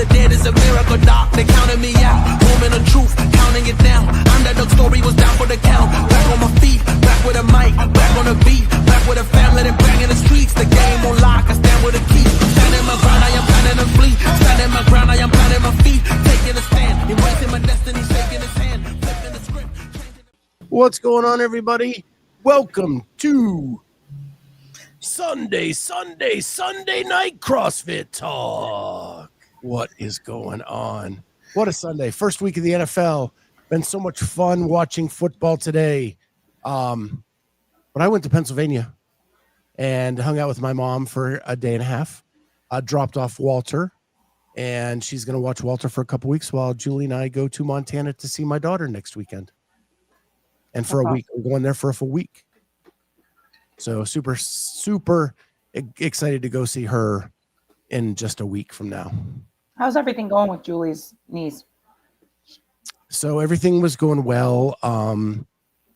the dead is a miracle, doc. They counted me out. Moment of truth, counting it down. Underdog story was down for the count. Back on my feet, back with a mic, back on the beat, back with a family, then bang in the streets. The game on lock, I stand with a key. Standing my ground, I am planning to flee. Standing my ground, I am planting my feet. Taking a stand, embracing my destiny, shaking his hand, flipping the script. What's going on, everybody? Welcome to Sunday Night CrossFit Talk. What is going on? What a Sunday. First week of the NFL. Been so much fun watching football today. But I went to Pennsylvania and hung out with my mom for a day and a half. Dropped off Walter, and she's going to watch Walter for a couple weeks while Julie and I go to Montana to see my daughter next weekend. And for a week, we're going there for a full week. So super excited to go see her in just a week from now. How's everything going with Julie's knees? So everything was going well.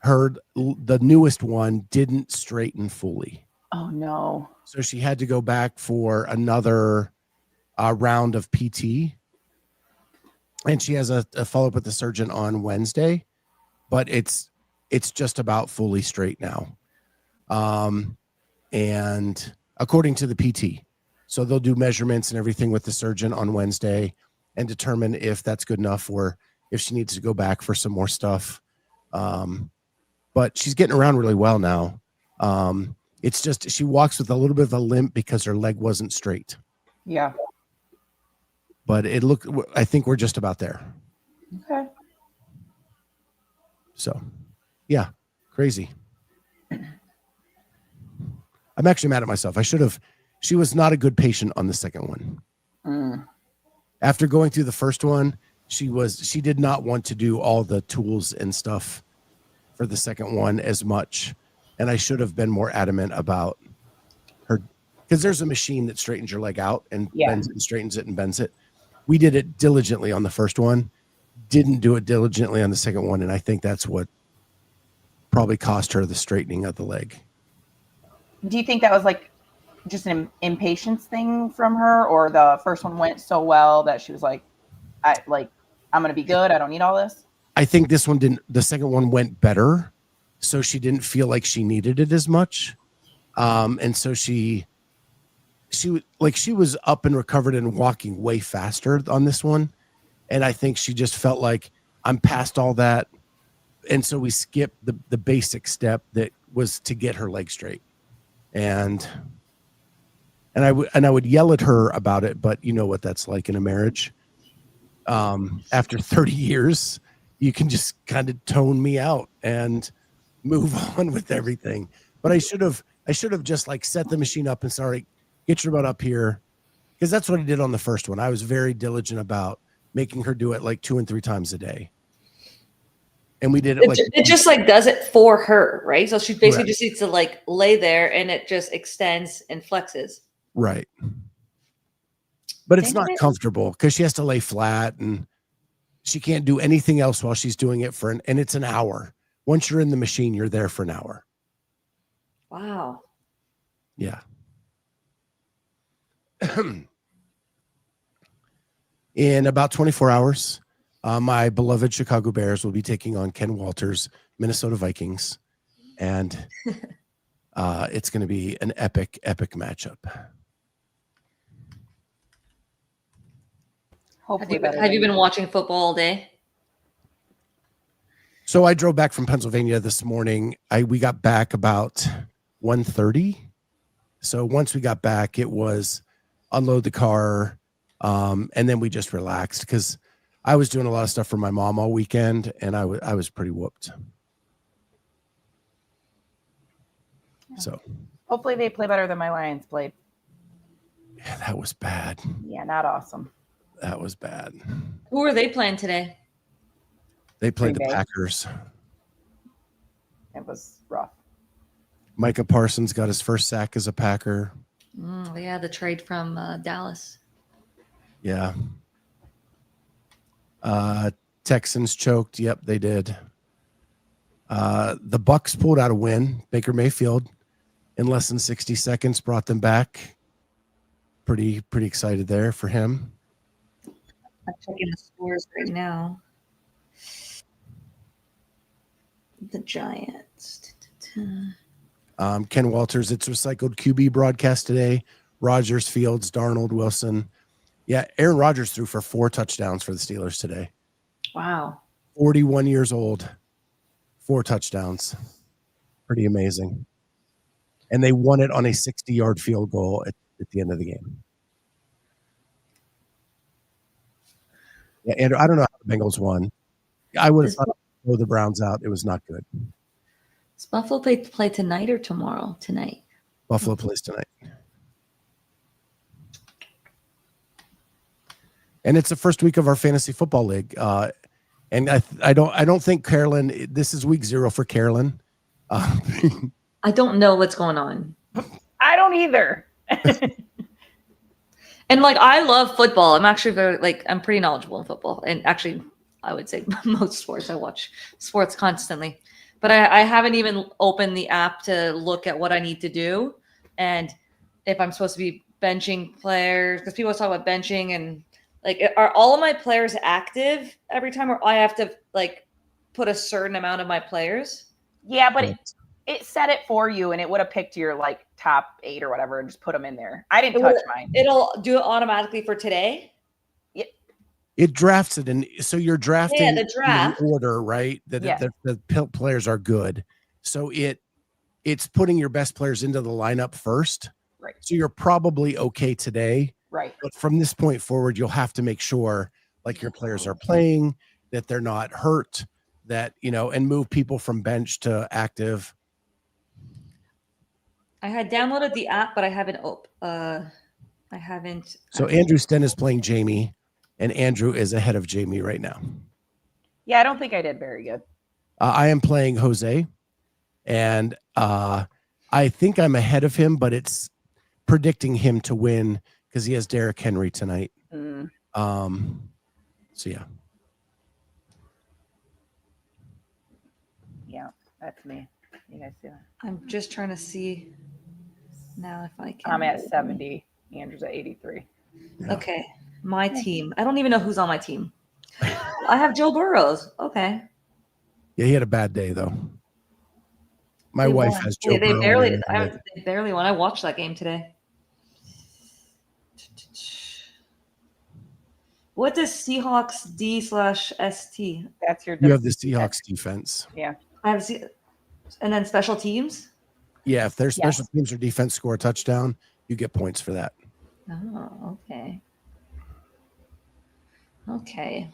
The newest one didn't straighten fully. Oh no. So she had to go back for another round of PT. And she has a follow-up with the surgeon on Wednesday, but it's just about fully straight now. And according to the PT, so they'll do measurements and everything with the surgeon on Wednesday and determine if that's good enough or if she needs to go back for some more stuff. But she's getting around really well now. It's just, she walks with a little bit of a limp because her leg wasn't straight. Yeah. But I think we're just about there. Okay. So, yeah, crazy. I'm actually mad at myself. She was not a good patient on the second one. After going through the first one, she did not want to do all the tools and stuff for the second one as much. And I should have been more adamant about her, because there's a machine that straightens your leg out and bends it and straightens it and bends it. We did it diligently on the first one, didn't do it diligently on the second one. And I think that's what probably cost her the straightening of the leg. Do you think that was like just an impatience thing from her, or the first one went so well that she was like, I'm going to be good. I don't need all this. I think this one didn't. The second one went better, so she didn't feel like she needed it as much, and so she was up and recovered and walking way faster on this one, and I think she just felt like I'm past all that, and so we skipped the basic step that was to get her leg straight, and I would yell at her about it, but you know what that's like in a marriage. After 30 years, you can just kind of tone me out and move on with everything. But I should have just like set the machine up and said, all right, get your butt up here. Because that's what I did on the first one. I was very diligent about making her do it like 2 and 3 times a day. And we did it it just like does it for her, right? So she basically just needs to like lay there and it just extends and flexes. Right. But it's not comfortable because she has to lay flat and she can't do anything else while she's doing it and it's an hour. Once you're in the machine, you're there for an hour. Wow. Yeah. In about 24 hours, my beloved Chicago Bears will be taking on Ken Walters' Minnesota Vikings. And it's going to be an epic matchup. Have you been watching football all day? So I drove back from Pennsylvania this morning. We got back about 1:30. So once we got back, it was unload the car, and then we just relaxed because I was doing a lot of stuff for my mom all weekend, and I was pretty whooped. So hopefully they play better than my Lions played. Yeah, that was bad. Yeah, not awesome. That was bad. Who are they playing today? They played the Packers. It was rough. Micah Parsons got his first sack as a Packer. Yeah, the trade from Dallas. Yeah. Texans choked. Yep, they did. The Bucks pulled out a win. Baker Mayfield in less than 60 seconds brought them back. Pretty excited there for him. I'm checking the scores right now. The Giants. Ken Walters, it's recycled QB broadcast today. Rodgers, Fields, Darnold, Wilson. Yeah, Aaron Rodgers threw for 4 touchdowns for the Steelers today. Wow. 41 years old, 4 touchdowns. Pretty amazing. And they won it on a 60-yard field goal at the end of the game. Yeah, Andrew, I don't know how the Bengals won. I would have thought throw the Browns out. It was not good. Does Buffalo play tonight or tomorrow? Tonight. Buffalo plays tonight. And it's the first week of our fantasy football league. And I don't think Carolyne, this is week 0 for Carolyne. I don't know what's going on. I don't either. And like, I love football. I'm actually I'm pretty knowledgeable in football. And actually, I would say most sports. I watch sports constantly. But I haven't even opened the app to look at what I need to do. And if I'm supposed to be benching players, because people talk about benching and like, are all of my players active every time, or I have to like put a certain amount of my players? Yeah, but it set it for you, and it would have picked your like top 8 or whatever and just put them in there. I didn't touch mine. It'll do it automatically for today. It drafts it, and so you're drafting the draft in order, right? That the players are good. So it's putting your best players into the lineup first. Right. So you're probably okay today. Right. But from this point forward, you'll have to make sure like your players are playing, that they're not hurt, that, and move people from bench to active. I had downloaded the app, but I haven't. I haven't. So Andrew Sten is playing Jamie, and Andrew is ahead of Jamie right now. Yeah, I don't think I did very good. I am playing Jose, and I think I'm ahead of him, but it's predicting him to win because he has Derrick Henry tonight. So yeah. Yeah, that's me. You guys see that? I'm just trying to see now if I can. I'm at 70. Andrew's at 83. Yeah. Okay, my team. I don't even know who's on my team. I have Joe Burrows. Okay. Yeah, he had a bad day though. My They wife won. has Joe Yeah, they Burrow. barely won. I watched that game today. What does Seahawks D/ST? That's your. You have the Seahawks defense. Yeah. I have and then special teams. Yeah, if their special teams or defense score a touchdown, you get points for that. Oh, okay. Okay.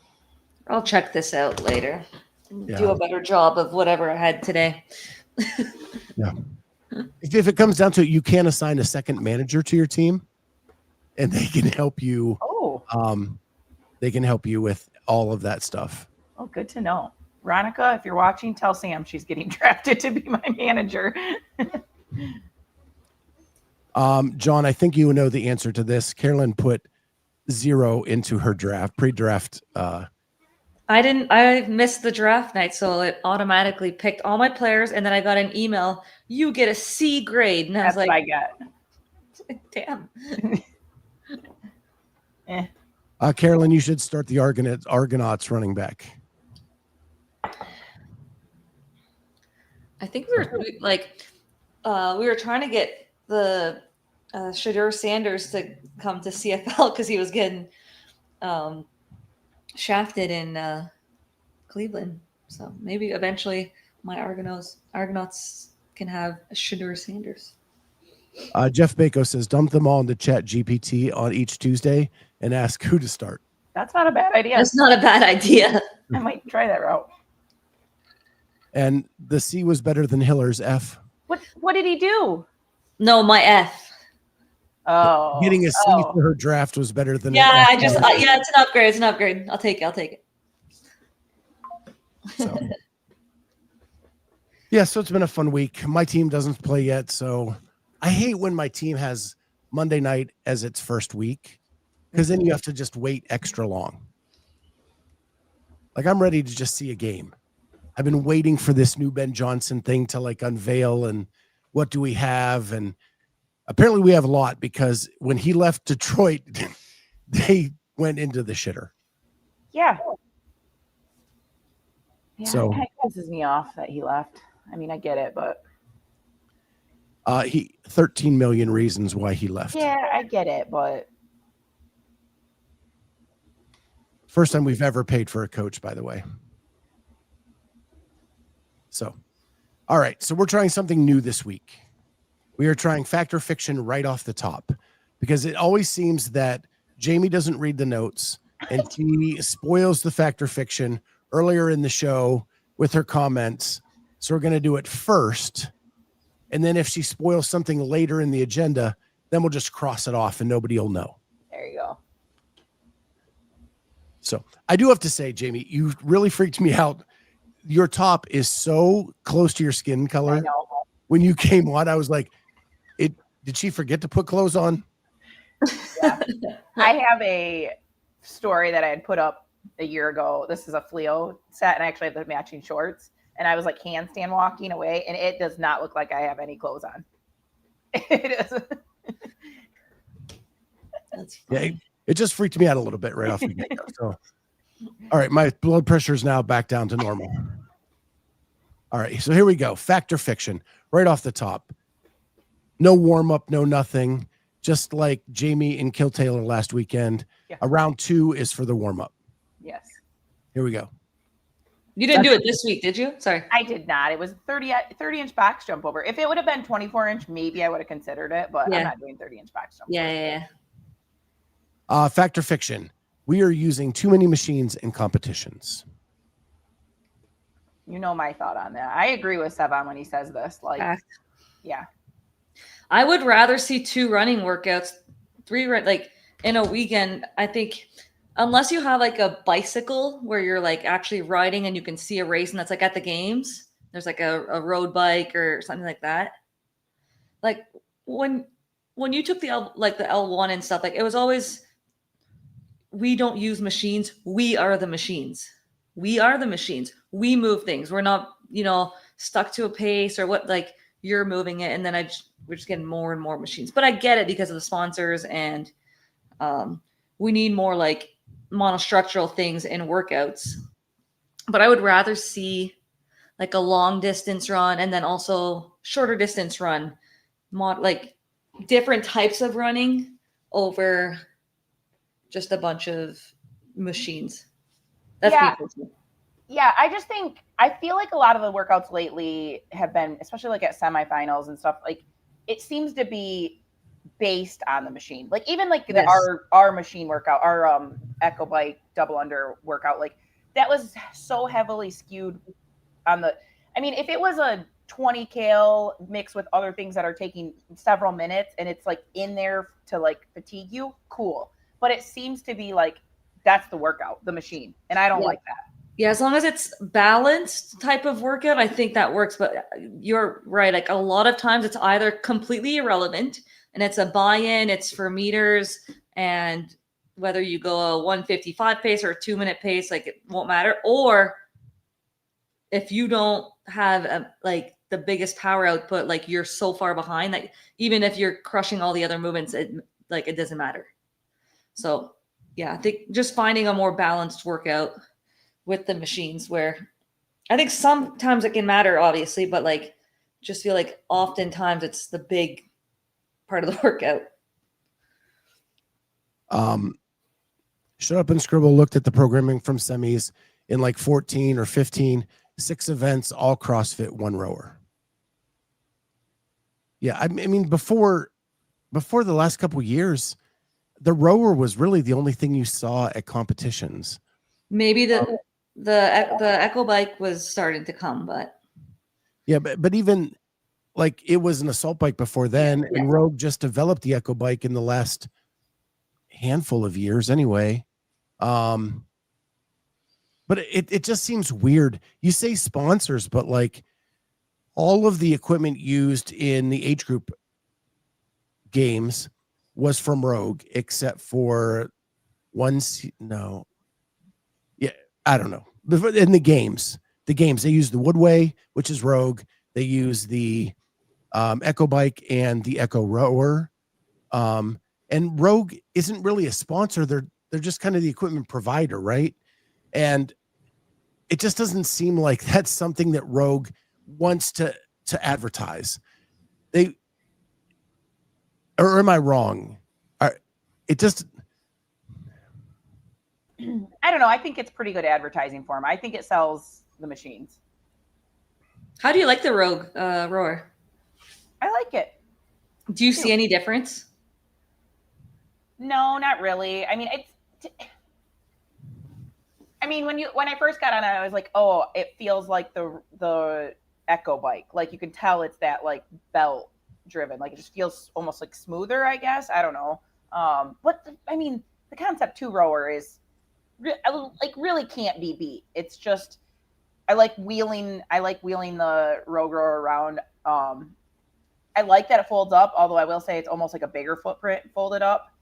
I'll check this out later. Do a better job of whatever I had today. Yeah. If it comes down to it, you can assign a second manager to your team, and they can help you. They can help you with all of that stuff. Oh, good to know. Veronica, if you're watching, tell Sam she's getting drafted to be my manager. John, I think you know the answer to this. Carolyne put 0 into her pre-draft. I didn't. I missed the draft night, so it automatically picked all my players, and then I got an email. You get a C grade, and I was That's like, what I got. damn. Carolyne, you should start the Argonauts running back. I think we were trying to get the Shadur Sanders to come to CFL because he was getting shafted in Cleveland. So maybe eventually my Argonauts can have Shadur Sanders. Jeff Bako says, dump them all into Chat GPT on each Tuesday and ask who to start. That's not a bad idea. That's not a bad idea. I might try that route. And the C was better than Hiller's F. What did he do? No, my F. Oh, Getting a C for her draft was better than yeah. an F. It's an upgrade. It's an upgrade. I'll take it. So. Yeah, so it's been a fun week. My team doesn't play yet, so I hate when my team has Monday night as its first week because then you have to just wait extra long. Like I'm ready to just see a game. I've been waiting for this new Ben Johnson thing to like unveil and what do we have? And apparently we have a lot because when he left Detroit, they went into the shitter. Yeah. Yeah, So- it kind of pisses me off that he left. I mean, I get it, but 13 million reasons why he left. yeah, I get it, but First time we've ever paid for a coach, by the way. So, all right. So we're trying something new this week. We are trying fact or fiction right off the top, because it always seems that Jamie doesn't read the notes and she spoils the fact or fiction earlier in the show with her comments. So we're going to do it first. And then if she spoils something later in the agenda, then we'll just cross it off and nobody will know. there you go. So I do have to say, Jamie, you really freaked me out. Your top is so close to your skin I color. know. When you came on, I was like, did she forget to put clothes on? Yeah. I have a story that I had put up a year ago. This is a Fleo set, and I actually have the matching shorts. And I was like handstand walking away, and it does not look like I have any clothes on. It is. That's Yeah, funny. it just freaked me out a little bit right off the get-go. So, all right, my blood pressure is now back down to normal. All right, so here we go. Fact or fiction, right off the top. No warm-up, no nothing. Just like Jamie and Kill Taylor last weekend. Yeah. Round 2 is for the warm-up. Yes. Here we go. You didn't do it this week, did you? Sorry. I did not. It was 30-inch box jump over. If it would have been 24-inch, maybe I would have considered it, but Yeah. I'm not doing 30-inch box jump. Yeah. Fact or fiction, we are using too many machines in competitions. You know my thought on that. I agree with Sevan when he says this. Like, Fact. yeah. I would rather see 2 running workouts, 3 like in a weekend. I think unless you have like a bicycle where you're like actually riding and you can see a race, and that's like at the games, there's like a road bike or something like that. Like when you took the L1 and stuff, like it was always, we don't use machines. We are the machines. We are the machines. We move things. We're not, stuck to a pace or what, like you're moving it. And then we're just getting more and more machines, but I get it because of the sponsors, and we need more like monostructural things in workouts. But I would rather see like a long distance run and then also shorter distance run, like different types of running over just a bunch of machines. That's Yeah. me personally. Yeah, I feel like a lot of the workouts lately have been, especially like at semifinals and stuff, like it seems to be based on the machine. Like even like Yes. our machine workout, our Echo Bike double under workout, like that was so heavily skewed on the, I mean, if it was a 20 cal mixed with other things that are taking several minutes and it's like in there to like fatigue you, cool. But it seems to be like that's the workout, the machine. And I don't Yeah. like that. Yeah, as long as it's balanced type of workout, I think that works. But you're right. Like a lot of times it's either completely irrelevant and it's a buy-in, it's for meters, and whether you go a 155 pace or a 2-minute pace, like it won't matter. Or if you don't have like the biggest power output, like you're so far behind that even if you're crushing all the other movements, it doesn't matter. So yeah, I think just finding a more balanced workout with the machines, where I think sometimes it can matter, obviously, but like just feel like oftentimes it's the big part of the workout. Shut Up and Scribble looked at the programming from semis in like 14 or 15, 6 events, all CrossFit, 1 rower. Yeah, I mean, before the last couple of years, the rower was really the only thing you saw at competitions. Maybe the Echo Bike was starting to come, but yeah, but even like it was an assault bike before then, and Rogue just developed the Echo Bike in the last handful of years anyway. But it just seems weird. You say sponsors, but like all of the equipment used in the age group games was from Rogue, except for I don't know. In the games, they use the Woodway, which is Rogue. They use the Echo Bike and the Echo Rower. And Rogue isn't really a sponsor. They're just kind of the equipment provider, right? And it just doesn't seem like that's something that Rogue wants to advertise. Or am I wrong? It just, I don't know. I think it's pretty good advertising for them. I think it sells the machines. How do you like the Rogue rower? I like it. Do you see any difference? No, not really. I mean, when I first got on it, I was like, oh, it feels like the Echo bike. Like you can tell it's that like belt driven. Like it just feels almost like smoother, I guess. I don't know. The Concept 2 rower is really can't be beat. It's just I like wheeling the Rogue rower around. I like that it folds up, although I will say it's almost like a bigger footprint folded up.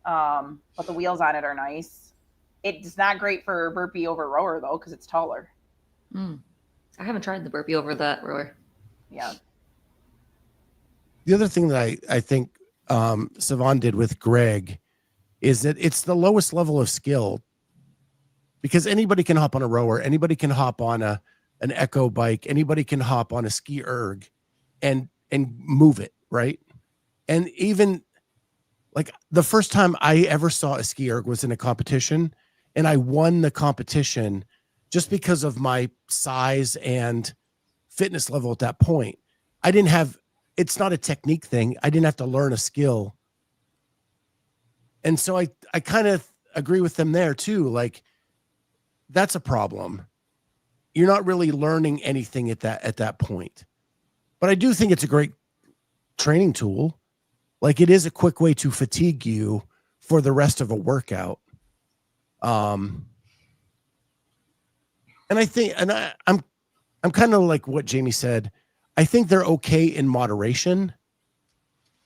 But the wheels on it are nice. It's not great for burpee over rower though, because it's taller. I haven't tried the burpee over that rower. Yeah. the other thing that I think Savon did with Greg is that it's the lowest level of skill, because anybody can hop on a rower, anybody can hop on an Echo bike, anybody can hop on a ski erg and move it, right? And even like the first time I ever saw a ski erg was in a competition, and I won the competition just because of my size and fitness level at that point. I didn't have, it's not a technique thing. I didn't have to learn a skill. And so I kind of agree with them there too. Like, that's a problem. You're not really learning anything at that point. But I do think it's a great training tool. Like, it is a quick way to fatigue you for the rest of a workout. And I think, and I'm kind of like what Jamie said. I think they're okay in moderation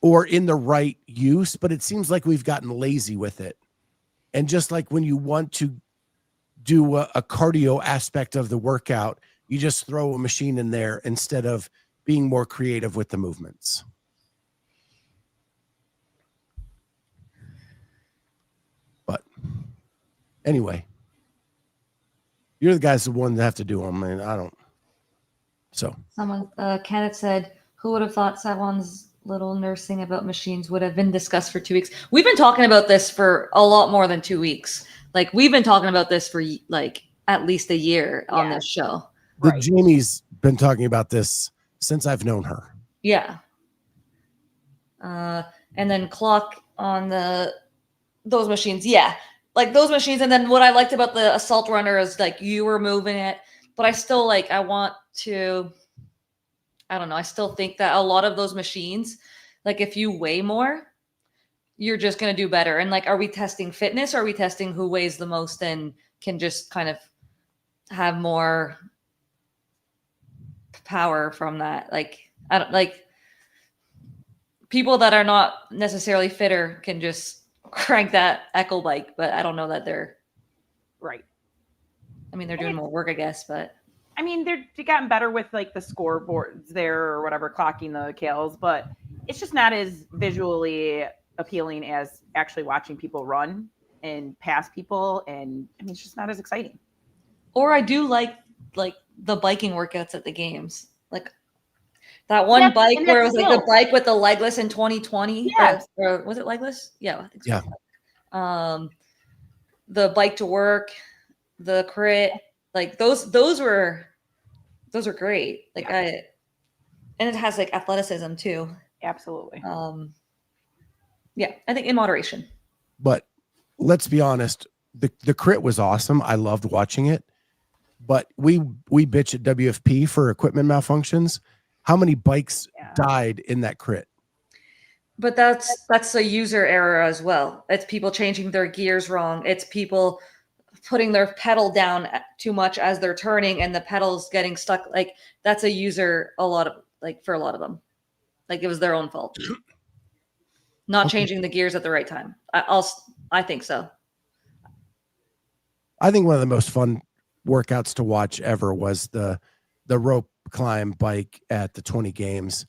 or in the right use, but it seems like we've gotten lazy with it. And just like when you want to do a cardio aspect of the workout, you just throw a machine in there instead of being more creative with the movements. But anyway, you're the guys the one that have to do them, and I don't. So someone, Kenneth said, who would have thought Savon's little nursing about machines would have been discussed for 2 weeks? We've been talking about this for a lot more than 2 weeks. Like, we've been talking about this for like at least a year on this show. Right. Jamie's been talking about this since I've known her. Yeah. And then clock on those machines. Yeah. Like those machines. And then what I liked about the assault runner is like you were moving it, but I still I still think that a lot of those machines, like if you weigh more, you're just going to do better. And like, are we testing fitness? Or are we testing who weighs the most and can just kind of have more power from that? Like, I don't like people that are not necessarily fitter can just crank that Echo bike, but I don't know that they're right. I mean, they're doing more work, I guess, but I mean, they've gotten better with like the scoreboards there or whatever, clocking the cals, but it's just not as visually appealing as actually watching people run and pass people. And I mean, it's just not as exciting. Or I do like the biking workouts at the games. Like that one bike where it was like the bike with the legless in 2020. Yeah. Or was it legless? Yeah. I think so. Yeah. The bike to work, the crit, like those were great. Like and it has like athleticism too. Absolutely. Yeah, I think in moderation. But let's be honest, the crit was awesome. I loved watching it. But we bitch at WFP for equipment malfunctions. How many bikes died in that crit? But that's a user error as well. It's people changing their gears wrong. It's people putting their pedal down too much as they're turning and the pedal's getting stuck. Like that's a user for a lot of them. Like it was their own fault. Not changing the gears at the right time. I think so. I think one of the most fun workouts to watch ever was the rope climb bike at the 20 games,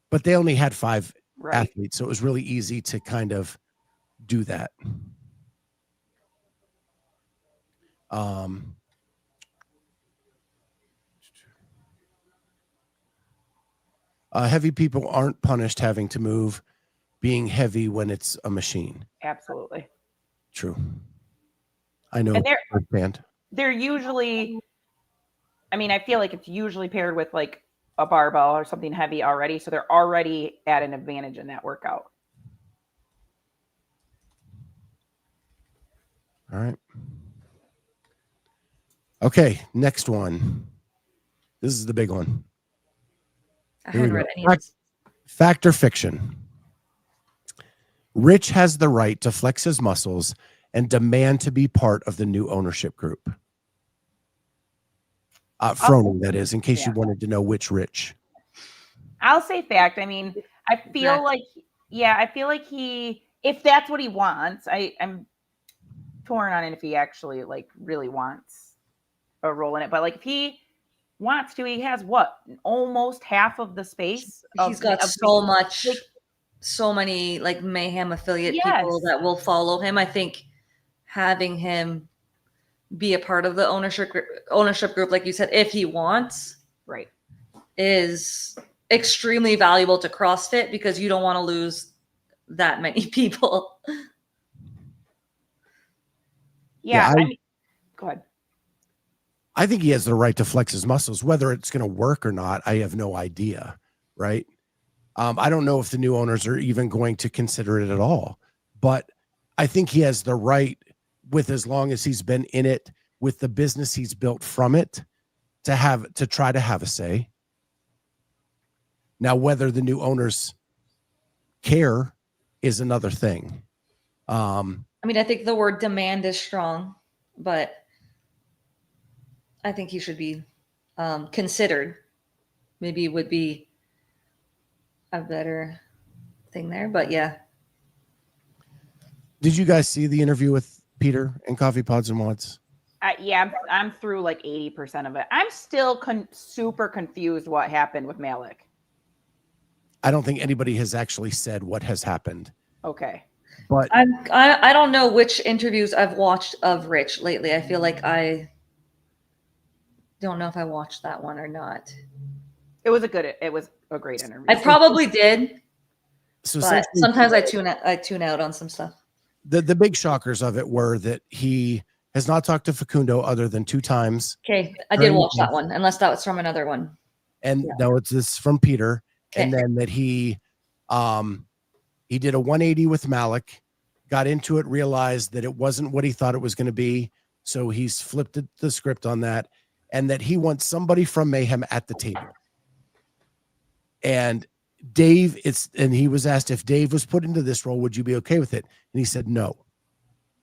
but they only had 5 athletes. So it was really easy to kind of do that. Heavy people aren't punished having to move being heavy when it's a machine. Absolutely. True. I know. And Band. they're usually, I mean, I feel like it's usually paired with like a barbell or something heavy already. So they're already at an advantage in that workout. All right. Okay, next one. This is the big one. I Here we haven't go. read any of this. Fact or fiction? Rich has the right to flex his muscles and demand to be part of the new ownership group. Froning, that is, in case you wanted to know which Rich. I'll say fact. I mean, I feel Fact. like, yeah, I feel like if that's what he wants, I'm torn on it if he actually like really wants a role in it. But like if he wants to, he has what, almost half of the space. He's got so much, so many like Mayhem affiliate people that will follow him. I think having him be a part of the ownership group, like you said, if he wants, right, is extremely valuable to CrossFit because you don't want to lose that many people. Yeah, I mean, go ahead. I think he has the right to flex his muscles. Whether it's going to work or not, I have no idea, right? I don't know if the new owners are even going to consider it at all, but I think he has the right, with as long as he's been in it, with the business he's built from it, to try to have a say. Now, whether the new owners care is another thing. I mean, I think the word demand is strong, but I think he should be considered. Maybe would be a better thing there, but yeah. Did you guys see the interview with Peter and Coffee Pods and Mods? Yeah, I'm through like 80% of it. I'm still super confused what happened with Malik. I don't think anybody has actually said what has happened. Okay. But I don't know which interviews I've watched of Rich lately. I feel like I don't know if I watched that one or not. It was a great interview. I probably did. So but sometimes I tune out on some stuff. The big shockers of it were that he has not talked to Facundo other than 2 times. Okay, I did watch that one, unless that was from another one. And no, it's this from Peter. Okay. And then that he did a 180 with Malik, got into it, realized that it wasn't what he thought it was going to be. So he's flipped the script on that, and that he wants somebody from Mayhem at the table. And Dave, and he was asked if Dave was put into this role, would you be okay with it? And he said no.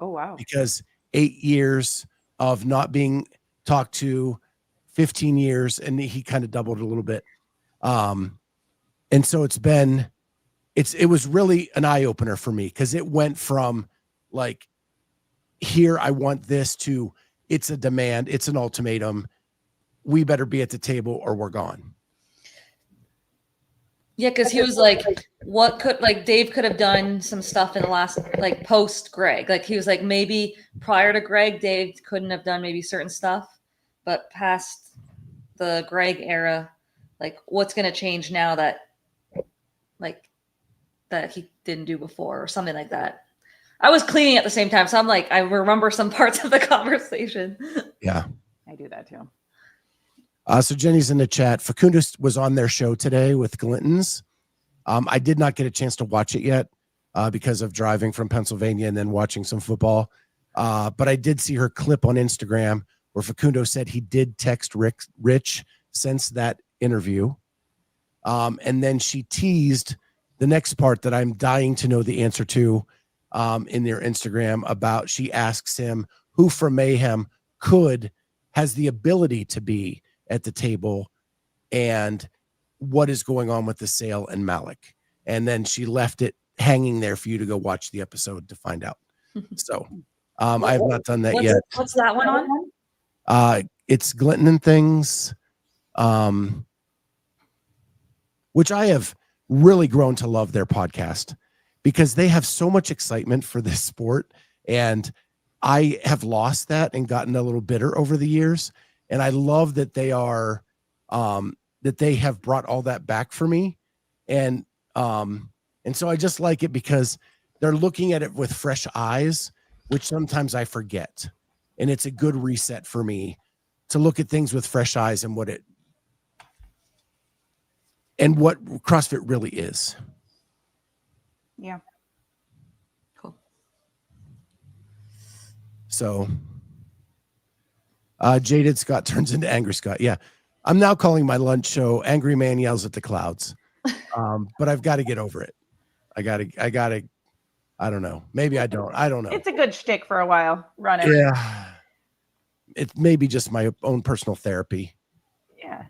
Oh, wow. Because 8 years of not being talked to, 15 years, and he kind of doubled a little bit. And so it was really an eye opener for me, because it went from like, here, I want this, to it's a demand, it's an ultimatum. We better be at the table or we're gone. Yeah, because he was like, Dave could have done some stuff in the last, like, post Greg. Like, he was like, maybe prior to Greg, Dave couldn't have done maybe certain stuff, but past the Greg era, like, what's going to change now that he didn't do before, or something like that. I was cleaning at the same time, so I'm like, I remember some parts of the conversation. Yeah. I do that too. So Jenny's in the chat. Facundo was on their show today with Glintons. I did not get a chance to watch it yet because of driving from Pennsylvania and then watching some football. But I did see her clip on Instagram where Facundo said he did text Rich since that interview. And then she teased the next part that I'm dying to know the answer to in their Instagram about, she asks him who from Mayhem has the ability to be at the table and what is going on with the sale and Malik. And then she left it hanging there for you to go watch the episode to find out. So I have not done that yet. What's that one on? It's Glinton and Things, which I have really grown to love their podcast because they have so much excitement for this sport. And I have lost that and gotten a little bitter over the years. And I love that they are, that they have brought all that back for me. And so I just like it because they're looking at it with fresh eyes, which sometimes I forget. And it's a good reset for me to look at things with fresh eyes and what CrossFit really is. Yeah. Cool. So Jaded Scott turns into Angry Scott. Yeah. I'm now calling my lunch show Angry Man Yells at the Clouds. But I've got to get over it. I don't know. Maybe I don't know. It's a good shtick for a while. Run it. Yeah. It may be just my own personal therapy. Yeah.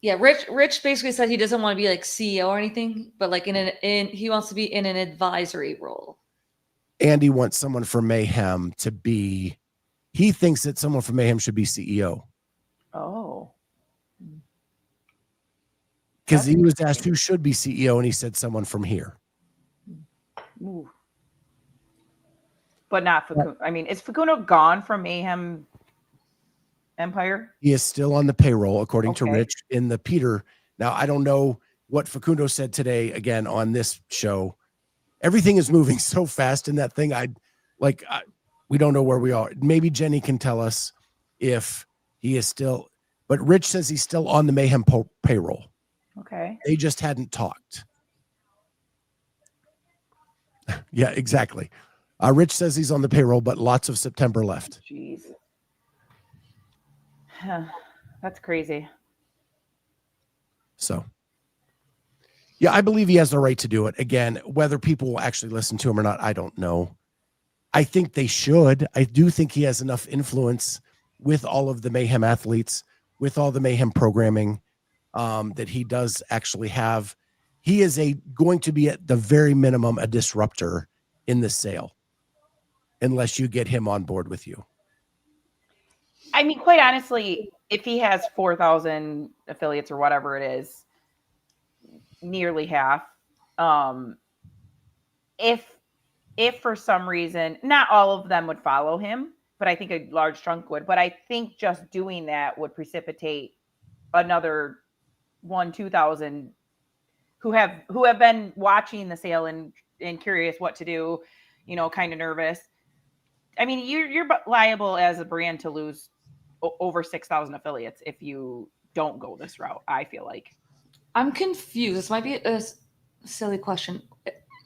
Yeah, Rich basically said he doesn't want to be like CEO or anything, but like he wants to be in an advisory role. Andy wants someone from Mayhem to be. He thinks that someone from Mayhem should be CEO. Oh. Because he was asked who should be CEO, and he said someone from here. Ooh. But not Facundo. I mean, is Facundo gone from Mayhem Empire? He is still on the payroll, according to Rich, in the Peter. Now, I don't know what Facundo said today, again, on this show. Everything is moving so fast in that thing. We don't know where we are. Maybe Jenny can tell us if he is still, but Rich says he's still on the Mayhem payroll. Okay. They just hadn't talked. Yeah, exactly. Rich says he's on the payroll, but lots of September left. Jeez. That's crazy. So, yeah, I believe he has the right to do it. Again, whether people will actually listen to him or not, I don't know. I think they should. I do think he has enough influence with all of the Mayhem athletes, with all the Mayhem programming, that he does actually have. He is going to be at the very minimum a disruptor in the sale, unless you get him on board with you. I mean, quite honestly, if he has 4,000 affiliates or whatever it is, nearly half, if for some reason, not all of them would follow him, but I think a large chunk would. But I think just doing that would precipitate another 2,000 who have been watching the sale and curious what to do, kind of nervous. I mean, you're liable as a brand to lose over 6,000 affiliates if you don't go this route, I feel like. I'm confused. This might be a silly question.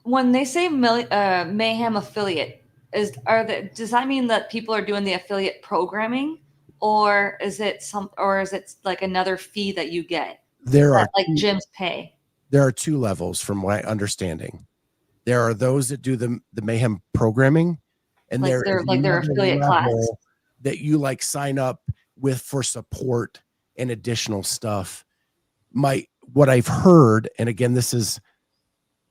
When they say Mayhem affiliate, does that mean that people are doing the affiliate programming, or is it like another fee that you get? There are like gyms pay. There are two levels from my understanding. There are those that do the Mayhem programming, and like their affiliate class that you like sign up with for support and additional stuff. What I've heard, and again, this is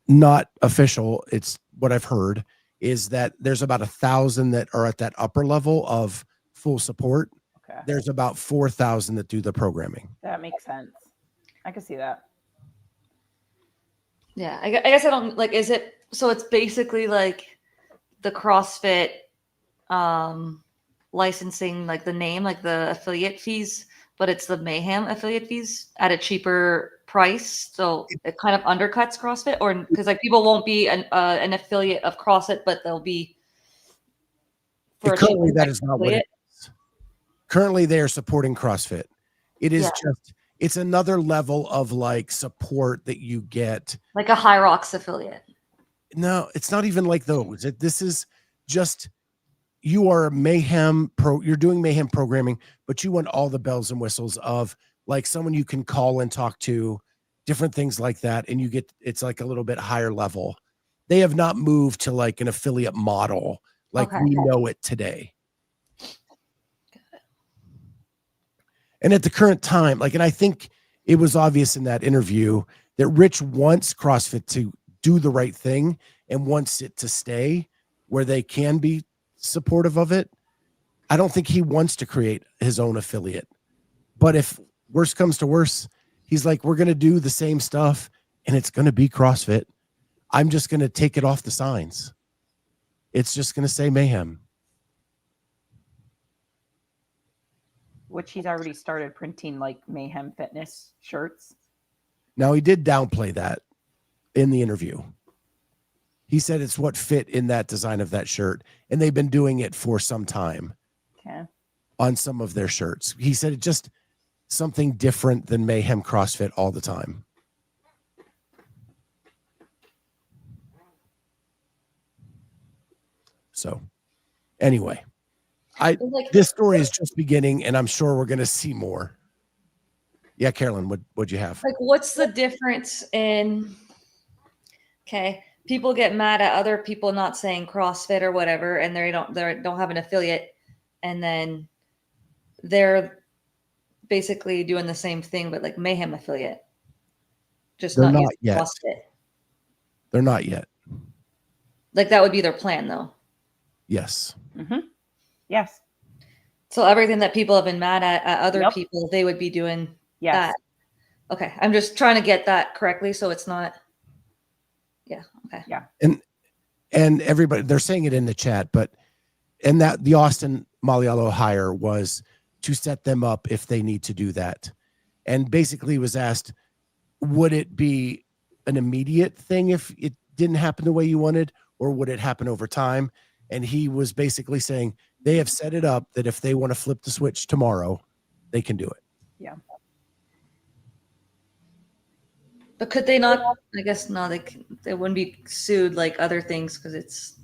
not official, it's what I've heard, is that there's about 1,000 that are at that upper level of full support. Okay. There's about 4,000 that do the programming. That makes sense. I can see that. Yeah, I guess I don't like. Is it so? It's basically like the CrossFit licensing, like the name, like the affiliate fees, but it's the Mayhem affiliate fees at a cheaper price. So it kind of undercuts CrossFit, or because like people won't be an affiliate of CrossFit, but they'll be. Currently, that is not what it is. Currently, they are supporting CrossFit. It is just. It's another level of like support that you get. Like a High Rocks affiliate. No, it's not even like those. This is just, you are a Mayhem pro. You're doing Mayhem programming, but you want all the bells and whistles of like someone you can call and talk to, different things like that. And it's like a little bit higher level. They have not moved to like an affiliate model like we know it today. And at the current time, and I think it was obvious in that interview that Rich wants CrossFit to do the right thing and wants it to stay where they can be supportive of it. I don't think he wants to create his own affiliate. But if worse comes to worse, he's like, we're going to do the same stuff and it's going to be CrossFit. I'm just going to take it off the signs. It's just going to say Mayhem. Which he's already started printing like Mayhem Fitness shirts. Now, he did downplay that in the interview. He said it's what fit in that design of that shirt, and they've been doing it for some time. Okay. On some of their shirts. He said it's just something different than Mayhem CrossFit all the time. So anyway, this story is just beginning, and I'm sure we're going to see more. Yeah, Carolyne, what'd you have? Like, what's the difference in, okay, people get mad at other people not saying CrossFit or whatever, and they don't have an affiliate, and then they're basically doing the same thing, but like Mayhem affiliate, just They're not not using yet. CrossFit. They're not yet. Like, that would be their plan, though. Yes. Mm-hmm. Yes. So everything that people have been mad at other Yep. people, they would be doing Yes. that. Okay, I'm just trying to get that correctly, so it's not. Yeah. Okay. Yeah. And everybody, they're saying it in the chat, but and that the Austin Malialo hire was to set them up if they need to do that, and basically was asked, would it be an immediate thing if it didn't happen the way you wanted, or would it happen over time? And he was basically saying they have set it up that if they want to flip the switch tomorrow, they can do it. Yeah. But could they not? I guess no. They wouldn't be sued like other things because it's.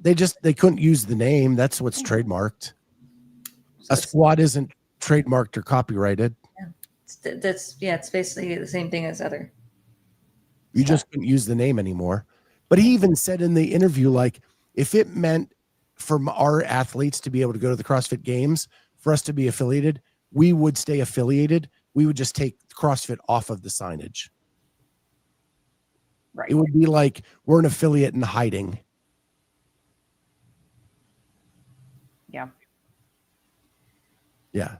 They couldn't use the name. That's what's trademarked. A squad isn't trademarked or copyrighted. Yeah. It's basically the same thing as other. You just couldn't use the name anymore. But he even said in the interview, like, if it meant for our athletes to be able to go to the CrossFit Games, for us to be affiliated, we would stay affiliated. We would just take CrossFit off of the signage. Right. It would be like we're an affiliate in hiding. Yeah. Yeah.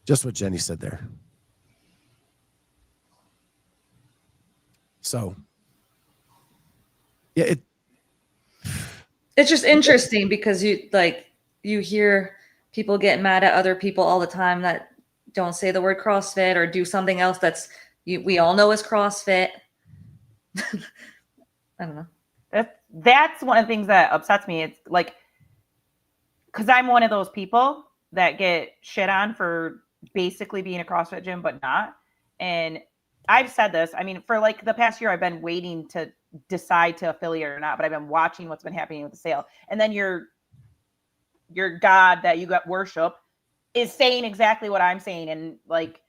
Just what Jenny said there. So, yeah, It's just interesting because you hear people get mad at other people all the time that don't say the word CrossFit or do something else we all know is CrossFit. I don't know. That's one of the things that upsets me. It's like, because I'm one of those people that get shit on for basically being a CrossFit gym, but not. And I've said this. I mean, for like the past year, I've been waiting to decide to affiliate or not, but I've been watching what's been happening with the sale. And then your God that you got worship is saying exactly what I'm saying. And like,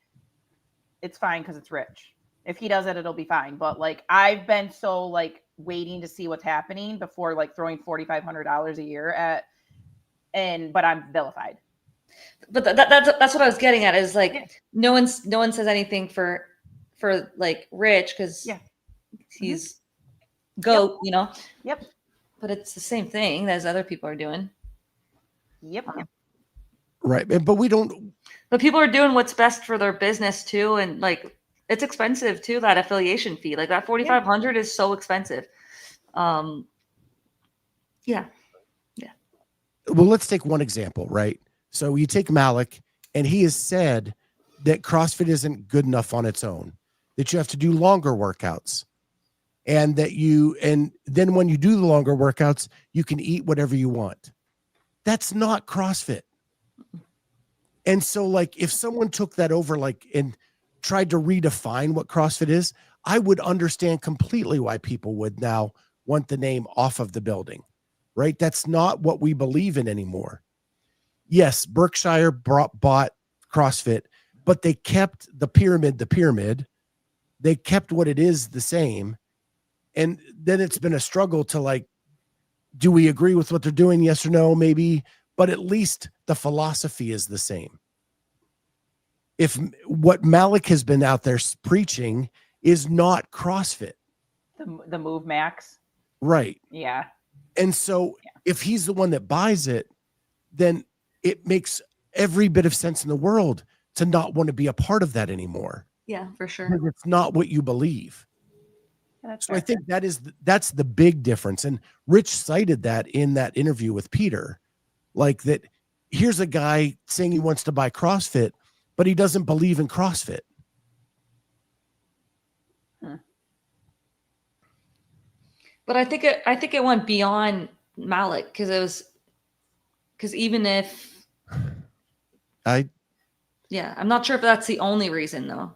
it's fine because it's Rich. If he does it, it'll be fine. But like, I've been so like waiting to see what's happening before like throwing $4,500 a year at, but I'm vilified. But that's what I was getting at is like, no one says anything for like Rich because he's GOAT, you know? Yep. But it's the same thing as other people are doing. Yep. right. But we don't. But people are doing what's best for their business too. And like, it's expensive too, that affiliation fee. Like that $4,500 is so expensive. Yeah. Well, let's take one example, right? So you take Malik, and he has said that CrossFit isn't good enough on its own, that you have to do longer workouts, and then when you do the longer workouts, you can eat whatever you want. That's not CrossFit. And so like, if someone took that over, like, and tried to redefine what CrossFit is, I would understand completely why people would now want the name off of the building, right? That's not what we believe in anymore. Yes, Berkshire bought CrossFit, but they kept the pyramid. They kept what it is the same. And then it's been a struggle to like, do we agree with what they're doing? Yes or no, maybe, but at least the philosophy is the same. If what Malik has been out there preaching is not CrossFit. The Move Max. Right. Yeah. And so if he's the one that buys it, then it makes every bit of sense in the world to not want to be a part of that anymore. Yeah, for sure. Because it's not what you believe. That's So I fair. think that's the big difference. And Rich cited that in that interview with Peter, like that. Here's a guy saying he wants to buy CrossFit, but he doesn't believe in CrossFit. But I think it went beyond Malik because even if I'm not sure if that's the only reason though.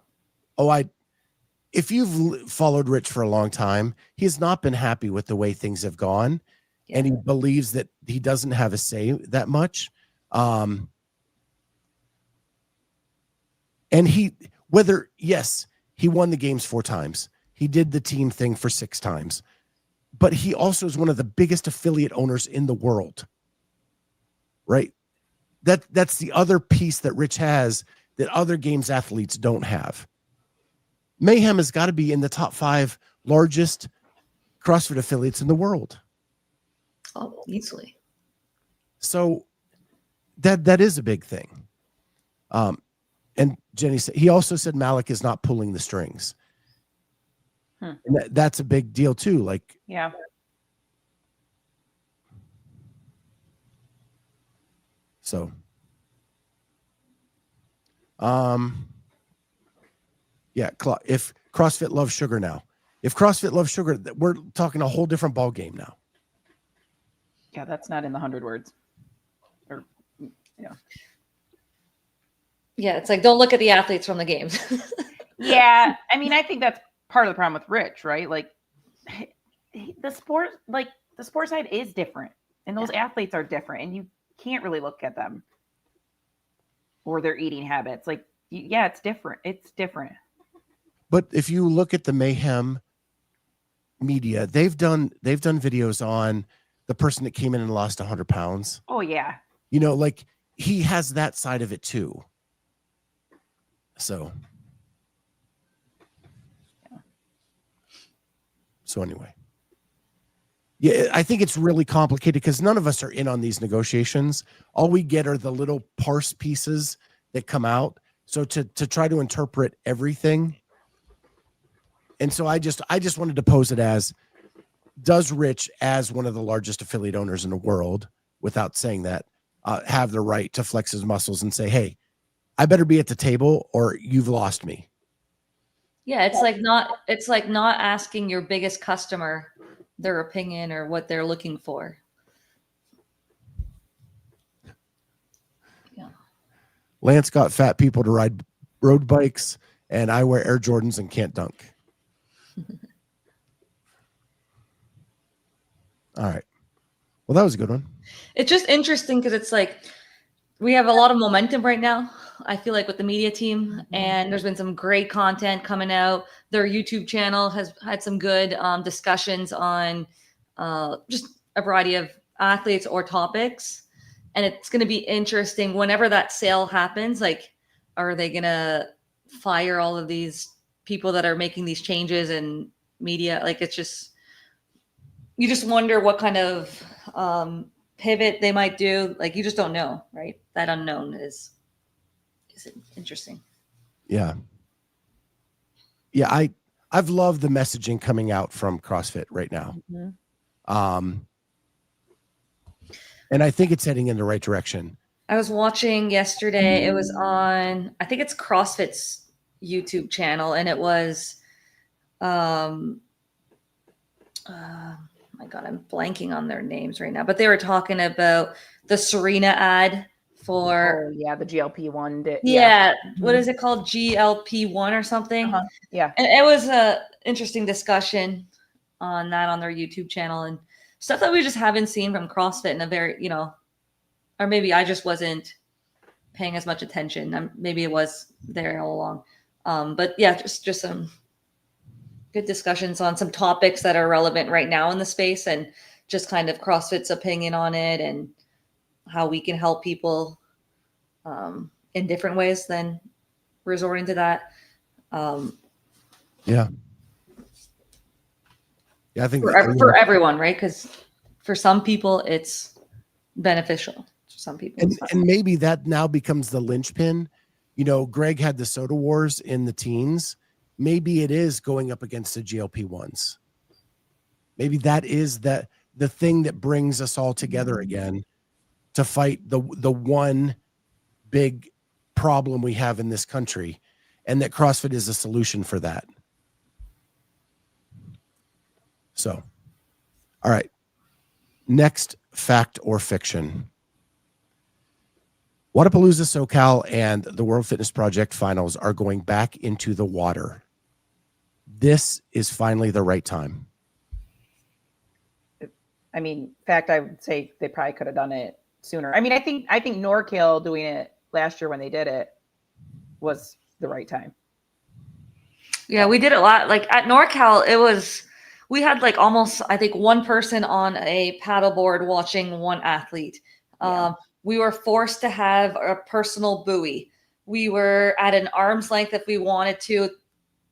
If you've followed Rich for a long time, he has not been happy with the way things have gone, and he believes that he doesn't have a say that much. And he won the games 4 times. He did the team thing for 6 times. But he also is one of the biggest affiliate owners in the world. Right? That's the other piece that Rich has that other games athletes don't have. Mayhem has got to be in the top 5 largest CrossFit affiliates in the world. Oh, easily. So that is a big thing. And Jenny said, he also said Malik is not pulling the strings. And that's a big deal too. Like, yeah. So, if CrossFit loves sugar now, if CrossFit loves sugar, we're talking a whole different ball game now. Yeah, that's not in the 100 words. Yeah, it's like, don't look at the athletes from the games. Yeah, I mean, I think that's part of the problem with Rich, right? Like the sport side is different, and those athletes are different, and you can't really look at them or their eating habits. Like, yeah, it's different. It's different. But if you look at the Mayhem media, they've done videos on the person that came in and lost 100 pounds. Oh yeah. Like he has that side of it too. So anyway, yeah, I think it's really complicated because none of us are in on these negotiations. All we get are the little parse pieces that come out. So to try to interpret everything. And so I just wanted to pose it as, does Rich, as one of the largest affiliate owners in the world, without saying that, have the right to flex his muscles and say, hey, I better be at the table or you've lost me? Yeah, it's like not asking your biggest customer their opinion or what they're looking for. Yeah. Lance got fat people to ride road bikes, and I wear Air Jordans and can't dunk. All right. Well, that was a good one. It's just interesting because it's like we have a lot of momentum right now, I feel like, with the media team, and there's been some great content coming out. Their YouTube channel has had some good discussions on just a variety of athletes or topics. And it's going to be interesting whenever that sale happens. Like, are they going to fire all of these people that are making these changes in media? Like, it's just, you just wonder what kind of pivot they might do. Like, you just don't know, right? That unknown is interesting. Yeah. Yeah. I've loved the messaging coming out from CrossFit right now. Mm-hmm. And I think it's heading in the right direction. I was watching yesterday. It was on, I think it's CrossFit's YouTube channel, and it was, my God, I'm blanking on their names right now, but they were talking about the Serena ad for, the GLP-1. What is it called? GLP-1 or something. Yeah. And it was a interesting discussion on that on their YouTube channel, and stuff that we just haven't seen from CrossFit in a very, or maybe I just wasn't paying as much attention. Maybe it was there all along. But yeah, just some good discussions on some topics that are relevant right now in the space, and just kind of CrossFit's opinion on it and how we can help people in different ways than resorting to that. Yeah. Yeah, I think for everyone, right? Because for some people it's beneficial. For some people, and maybe that now becomes the linchpin. Greg had the soda wars in the teens, maybe it is going up against the GLP-1s. Maybe that is the thing that brings us all together again to fight the one big problem we have in this country, and that CrossFit is a solution for that. So, all right. Next, fact or fiction. Wodapalooza SoCal and the World Fitness Project finals are going back into the water. This is finally the right time. I mean, in fact, I would say they probably could have done it sooner. I mean, I think NorCal doing it last year when they did it was the right time. Yeah, we did it a lot. Like at NorCal, we had like almost, I think, one person on a paddleboard watching one athlete. Yeah. We were forced to have a personal buoy. We were at an arm's length if we wanted to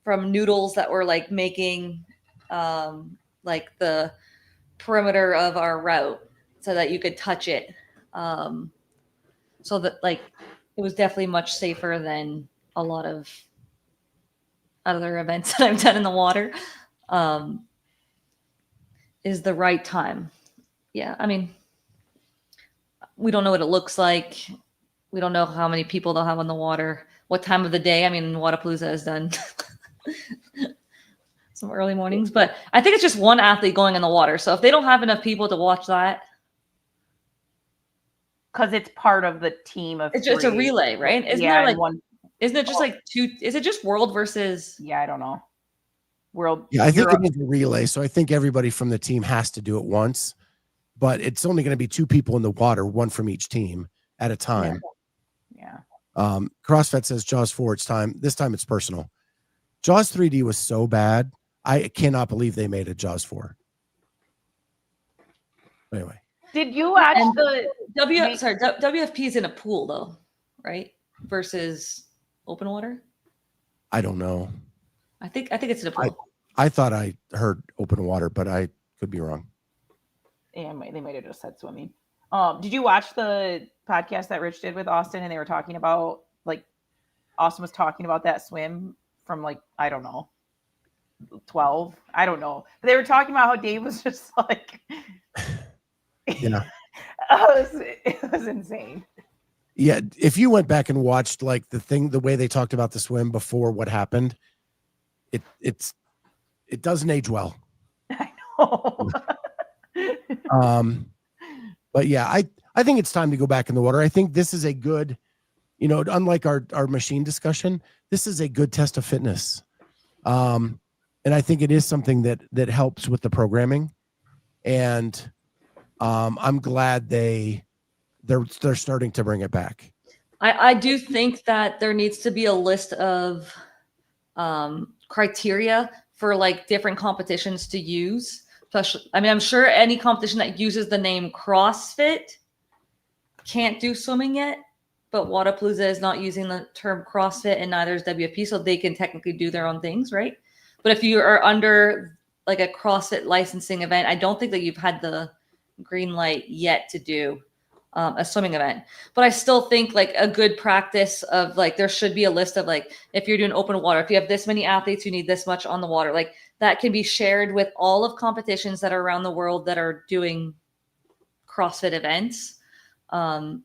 from noodles that were like making like the perimeter of our route so that you could touch it. So that like it was definitely much safer than a lot of other events that I've done in the water. Is the right time. Yeah, I mean, we don't know what it looks like. We don't know how many people they'll have on the water, what time of the day. I mean, Wodapalooza has done some early mornings, but I think it's just one athlete going in the water. So if they don't have enough people to watch that, because it's part of the team of it's just a relay, right? Isn't yeah, there like one? Isn't it just like two? Is it just world versus? Yeah, I don't know. World. Yeah, I think Europe. it is a relay. So I think everybody from the team has to do it once, but it's only going to be 2 people in the water, one from each team at a time. Yeah. CrossFit says Jaws 4, it's time. This time it's personal. Jaws 3D was so bad. I cannot believe they made a Jaws 4. Anyway. Did you watch the WFP is in a pool though, right? Versus open water? I don't know. I think it's in a pool. I thought I heard open water, but I could be wrong. Yeah, they might have just said swimming. Did you watch the podcast that Rich did with Austin, and they were talking about like Austin was talking about that swim from like, I don't know, 12. I don't know. But they were talking about how Dave was just like, Yeah. it was insane. Yeah. If you went back and watched like the way they talked about the swim before what happened, it doesn't age well. I know. But yeah, I think it's time to go back in the water. I think this is a good, unlike our machine discussion, this is a good test of fitness. And I think it is something that helps with the programming. And I'm glad they're starting to bring it back. I do think that there needs to be a list of criteria for like different competitions to use. Especially, I mean, I'm sure any competition that uses the name CrossFit can't do swimming yet, but Wodapalooza is not using the term CrossFit, and neither is WFP, so they can technically do their own things, right? But if you are under like a CrossFit licensing event, I don't think that you've had the green light yet to do a swimming event. But I still think like a good practice of like, there should be a list of like, if you're doing open water, if you have this many athletes, you need this much on the water, like that can be shared with all of competitions that are around the world that are doing CrossFit events. I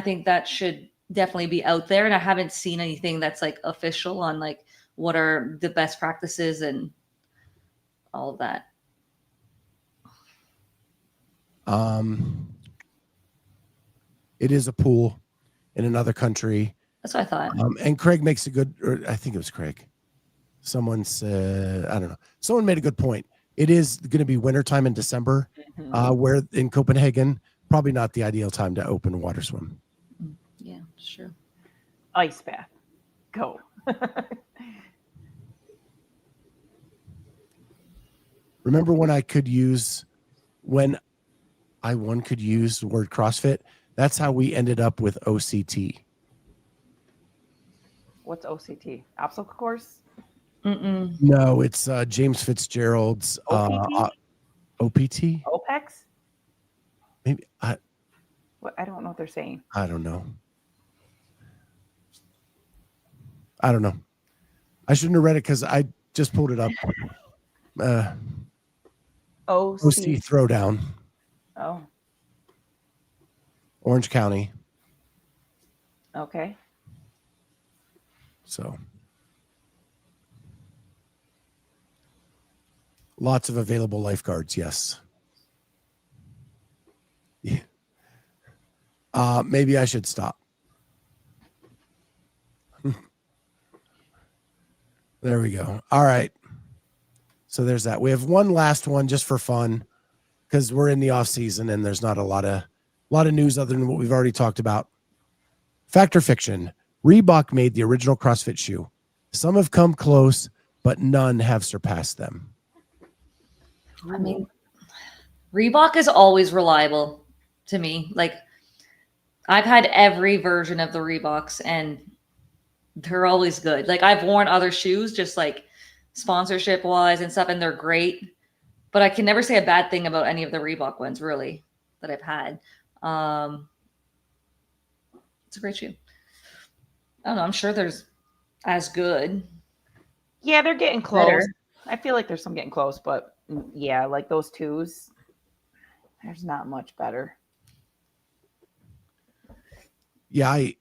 think that should definitely be out there. And I haven't seen anything that's like official on like what are the best practices and all of that. It is a pool in another country. That's what I thought. And Craig makes I think it was Craig. Someone said, I don't know. Someone made a good point. It is going to be wintertime in December, where in Copenhagen, probably not the ideal time to open water swim. Yeah, sure. Ice bath. Go. Remember when I could use, one could use the word CrossFit? That's how we ended up with OCT. What's OCT? Obstacle course? Mm-mm. No, it's James Fitzgerald's OPT? OPT. OPEX? Maybe What? I don't know what they're saying. I don't know. I shouldn't have read it because I just pulled it up. OC. OC Throwdown, Oh, Orange County. okay. So lots of available lifeguards. Yes. Yeah. Maybe I should stop. There we go. All right. So there's that. We have one last one just for fun because we're in the off season and there's not a lot of news other than what we've already talked about. Fact or fiction? Reebok made the original CrossFit shoe. Some have come close, but none have surpassed them. I mean, Reebok is always reliable to me. Like, I've had every version of the Reeboks and they're always good. Like, I've worn other shoes just like sponsorship wise and stuff, and they're great. But I can never say a bad thing about any of the Reebok ones, really, that I've had. It's a great shoe. I don't know. I'm sure there's as good. Yeah, they're getting close. Better. I feel like there's some getting close, but yeah, like those twos, there's not much better. Yeah, I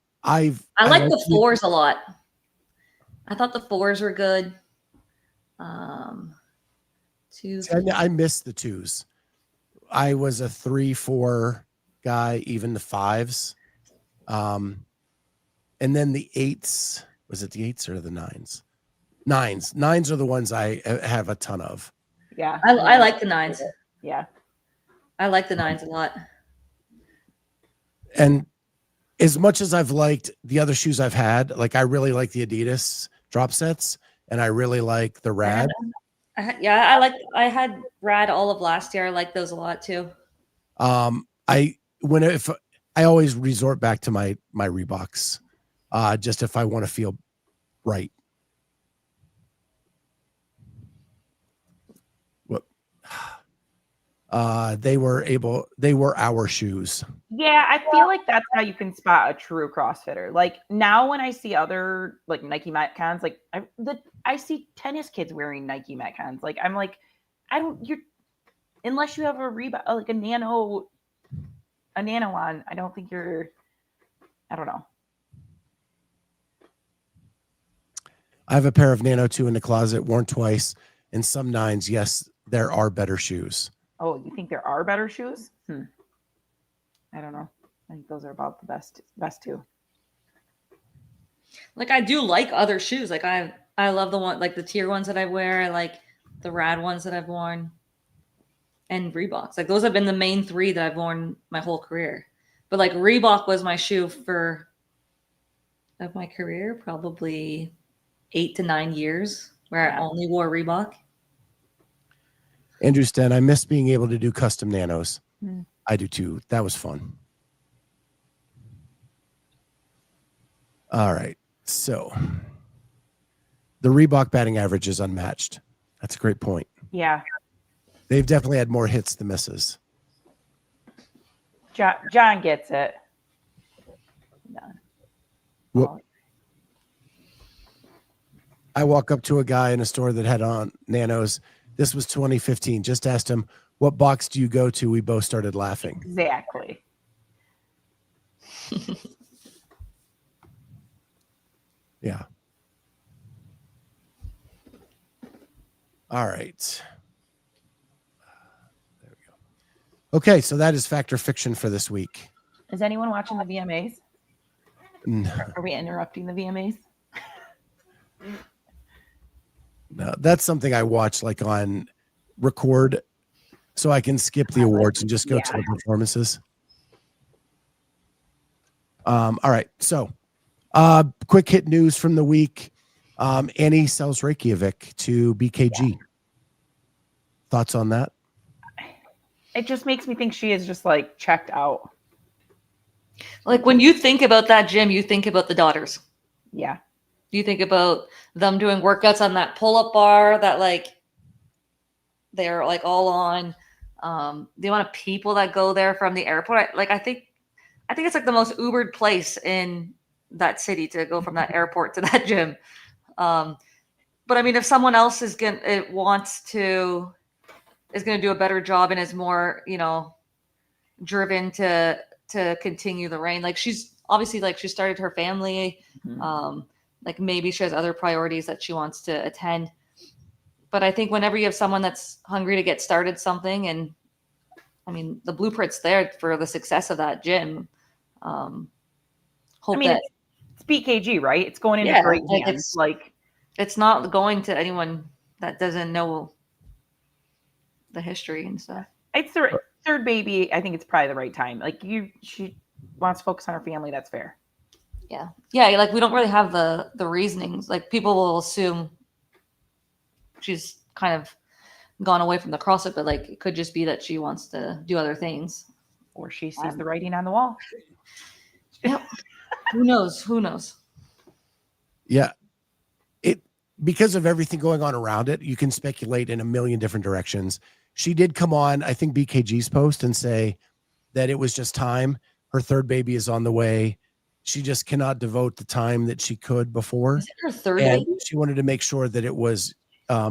like the fours a lot. I thought the fours were good. Twos. I miss the twos. I was a 3-4 guy, even the fives. And then the eights, was it the eights or the nines? Nines are the ones I have a ton of. Yeah. I like the nines. Yeah. I like the nines a lot. And as much as I've liked the other shoes I've had, like I really like the Adidas drop sets and I really like the Rad. I had Rad all of last year. I like those a lot too. I always resort back to my Reeboks, just if I want to feel right. They were our shoes. Yeah, I feel like that's how you can spot a true CrossFitter. Like now when I see other like Nike Metcons, like I see tennis kids wearing Nike Metcons. Like I'm like, unless you have a Reebok, like a nano on, I don't think I don't know. I have a pair of Nano 2 in the closet, worn twice, and some nines. Yes, there are better shoes. Oh, you think there are better shoes? I don't know. I think those are about the best too. Like I do like other shoes. Like I love the one, like the tier ones that I wear. I like the Rad ones that I've worn, and Reeboks. Like those have been the main three that I've worn my whole career. But like Reebok was my shoe of my career, probably 8 to 9 years, where I only wore Reebok. Andrew Sten, I miss being able to do custom nanos. I do too. That was fun. All right. So the Reebok batting average is unmatched. That's a great point. Yeah. They've definitely had more hits than misses. John gets it. Well, I walk up to a guy in a store that had on nanos. This was 2015. Just asked him, what box do you go to? We both started laughing. Exactly. Yeah. All right. There we go. Okay, so that is fact or fiction for this week. Is anyone watching the VMAs? No. Are we interrupting the VMAs? No, that's something I watch like on record so I can skip the awards and just go to the performances. All right. So quick hit news from the week. Annie sells Reykjavik to BKG. Yeah. Thoughts on that? It just makes me think she is just like checked out. Like when you think about that gym, you think about the daughters. Yeah. You think about them doing workouts on that pull-up bar that like they're like all on. The amount of people that go there from the airport. I think it's like the most Ubered place in that city to go from that airport to that gym. But I mean, if someone else is going to do a better job and is more, driven to continue the reign, like she's obviously like she started her family, like maybe she has other priorities that she wants to attend. But I think whenever you have someone that's hungry to get started something, and I mean the blueprint's there for the success of that gym. It's BKG, right? It's going into great hands. It's not going to anyone that doesn't know the history and stuff. It's the third baby. I think it's probably the right time. Like she wants to focus on her family. That's fair. Yeah. Like we don't really have the reasonings. Like people will assume she's kind of gone away from the CrossFit, but like it could just be that she wants to do other things, or she sees the writing on the wall. Yep. Who knows? Yeah. Because of everything going on around it, you can speculate in a million different directions. She did come on, I think, BKG's post and say that it was just time. Her third baby is on the way. She just cannot devote the time that she could before. Is it her third and baby? She wanted to make sure that it was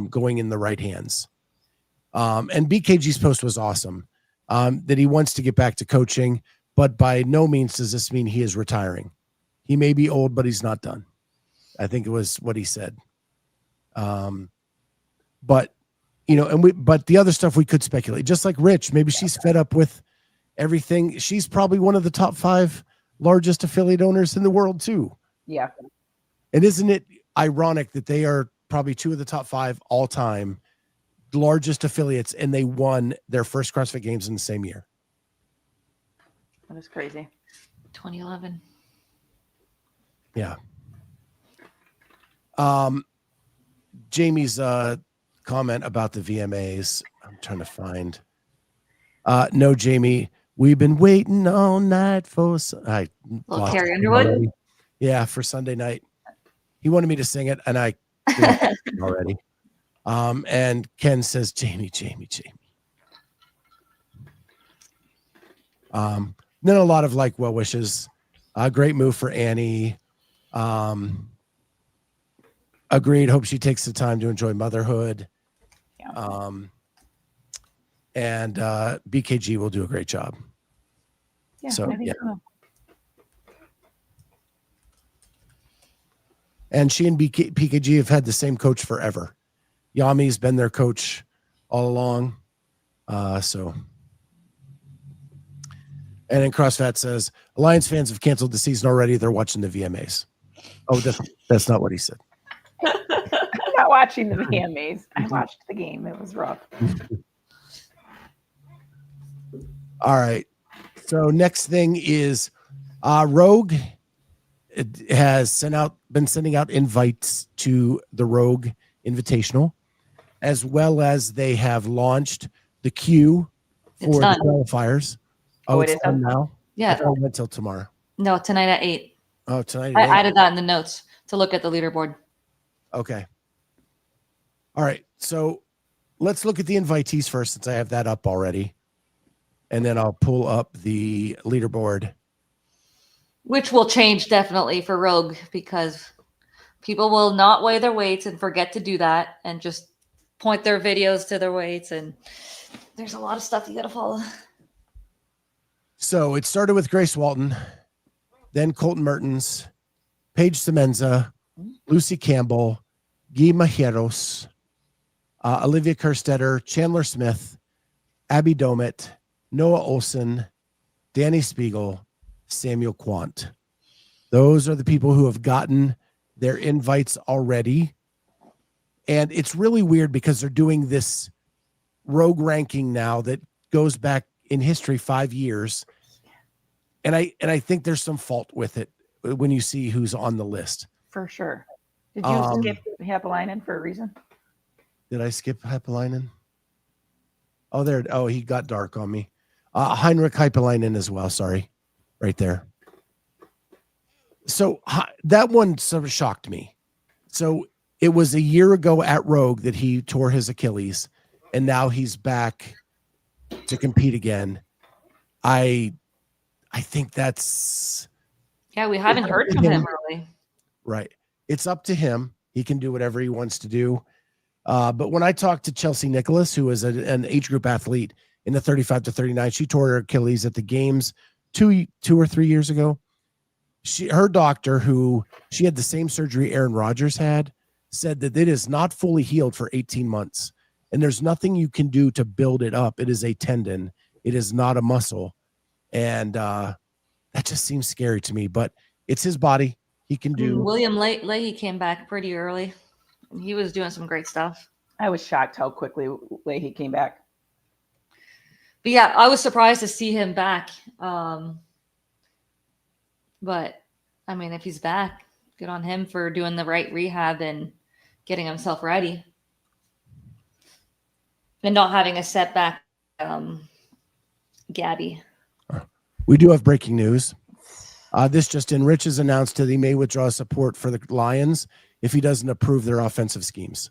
going in the right hands. And BKG's post was awesome, that he wants to get back to coaching, but by no means does this mean he is retiring. He may be old, but he's not done. I think it was what he said. But the other stuff we could speculate, just like Rich, maybe she's fed up with everything. She's probably one of the top 5 largest affiliate owners in the world too. Yeah. And isn't it ironic that they are probably 2 of the top 5 all time largest affiliates, and they won their first CrossFit Games in the same year? That is crazy. 2011. Yeah. Jamie's comment about the VMAs. I'm trying to find. No, Jamie, we've been waiting all night for. Carrie Underwood. Already. Yeah, for Sunday night. He wanted me to sing it, and I did it already. And Ken says, Jamie. Then a lot of well wishes. Great move for Annie. Agreed. Hope she takes the time to enjoy motherhood. Yeah. And BKG will do a great job. Yeah. So, I think so. And she and PKG have had the same coach forever. Yami's been their coach all along. And then CrossFit says, Alliance fans have canceled the season already. They're watching the VMAs. Oh, that's not what he said. I'm not watching the VMAs. I watched the game. It was rough. All right. So next thing is Rogue. It has been sending out invites to the Rogue Invitational, as well as they have launched the queue for the qualifiers. Oh, it's done now? Yeah. I thought it went till tomorrow. No, tonight at 8. Oh, tonight I at 8. added that in the notes to look at the leaderboard. Okay. All right. So let's look at the invitees first, since I have that up already. And then I'll pull up the leaderboard. Which will change definitely for Rogue, because people will not weigh their weights and forget to do that and just point their videos to their weights. And there's a lot of stuff you got to follow. So it started with Grace Walton, then Colton Mertens, Paige Semenza, Lucy Campbell, Guy Majeros, Olivia Kerstetter, Chandler Smith, Abby Domit, Noah Olson, Danny Spiegel, Samuel Quant. Those are the people who have gotten their invites already. And it's really weird because they're doing this Rogue ranking now that goes back in history 5 years. And I think there's some fault with it when you see who's on the list. For sure. Did you skip Happalainen for a reason? Did I skip Happalainen? Oh, there. Oh, he got dark on me. Heinrich Happalainen as well. Sorry. Right there. So that one sort of shocked me. So it was a year ago at Rogue that he tore his Achilles, and now he's back to compete again. I think that's... Yeah, we haven't heard from him really. Right. It's up to him. He can do whatever he wants to do. But when I talked to Chelsea Nicholas, who is an age group athlete in the 35 to 39, she tore her Achilles at the games two or 3 years ago. Her doctor, who she had the same surgery Aaron Rodgers had, said that it is not fully healed for 18 months. And there's nothing you can do to build it up. It is a tendon. It is not a muscle. And that just seems scary to me, but it's his body. He can do. William Leahy came back pretty early. He was doing some great stuff. I was shocked how quickly Leahy came back. But yeah, I was surprised to see him back. But I mean, if he's back, good on him for doing the right rehab and getting himself ready. And not having a setback, Gabby. We do have breaking news. This just in, Rich has announced that he may withdraw support for the Lions if he doesn't approve their offensive schemes.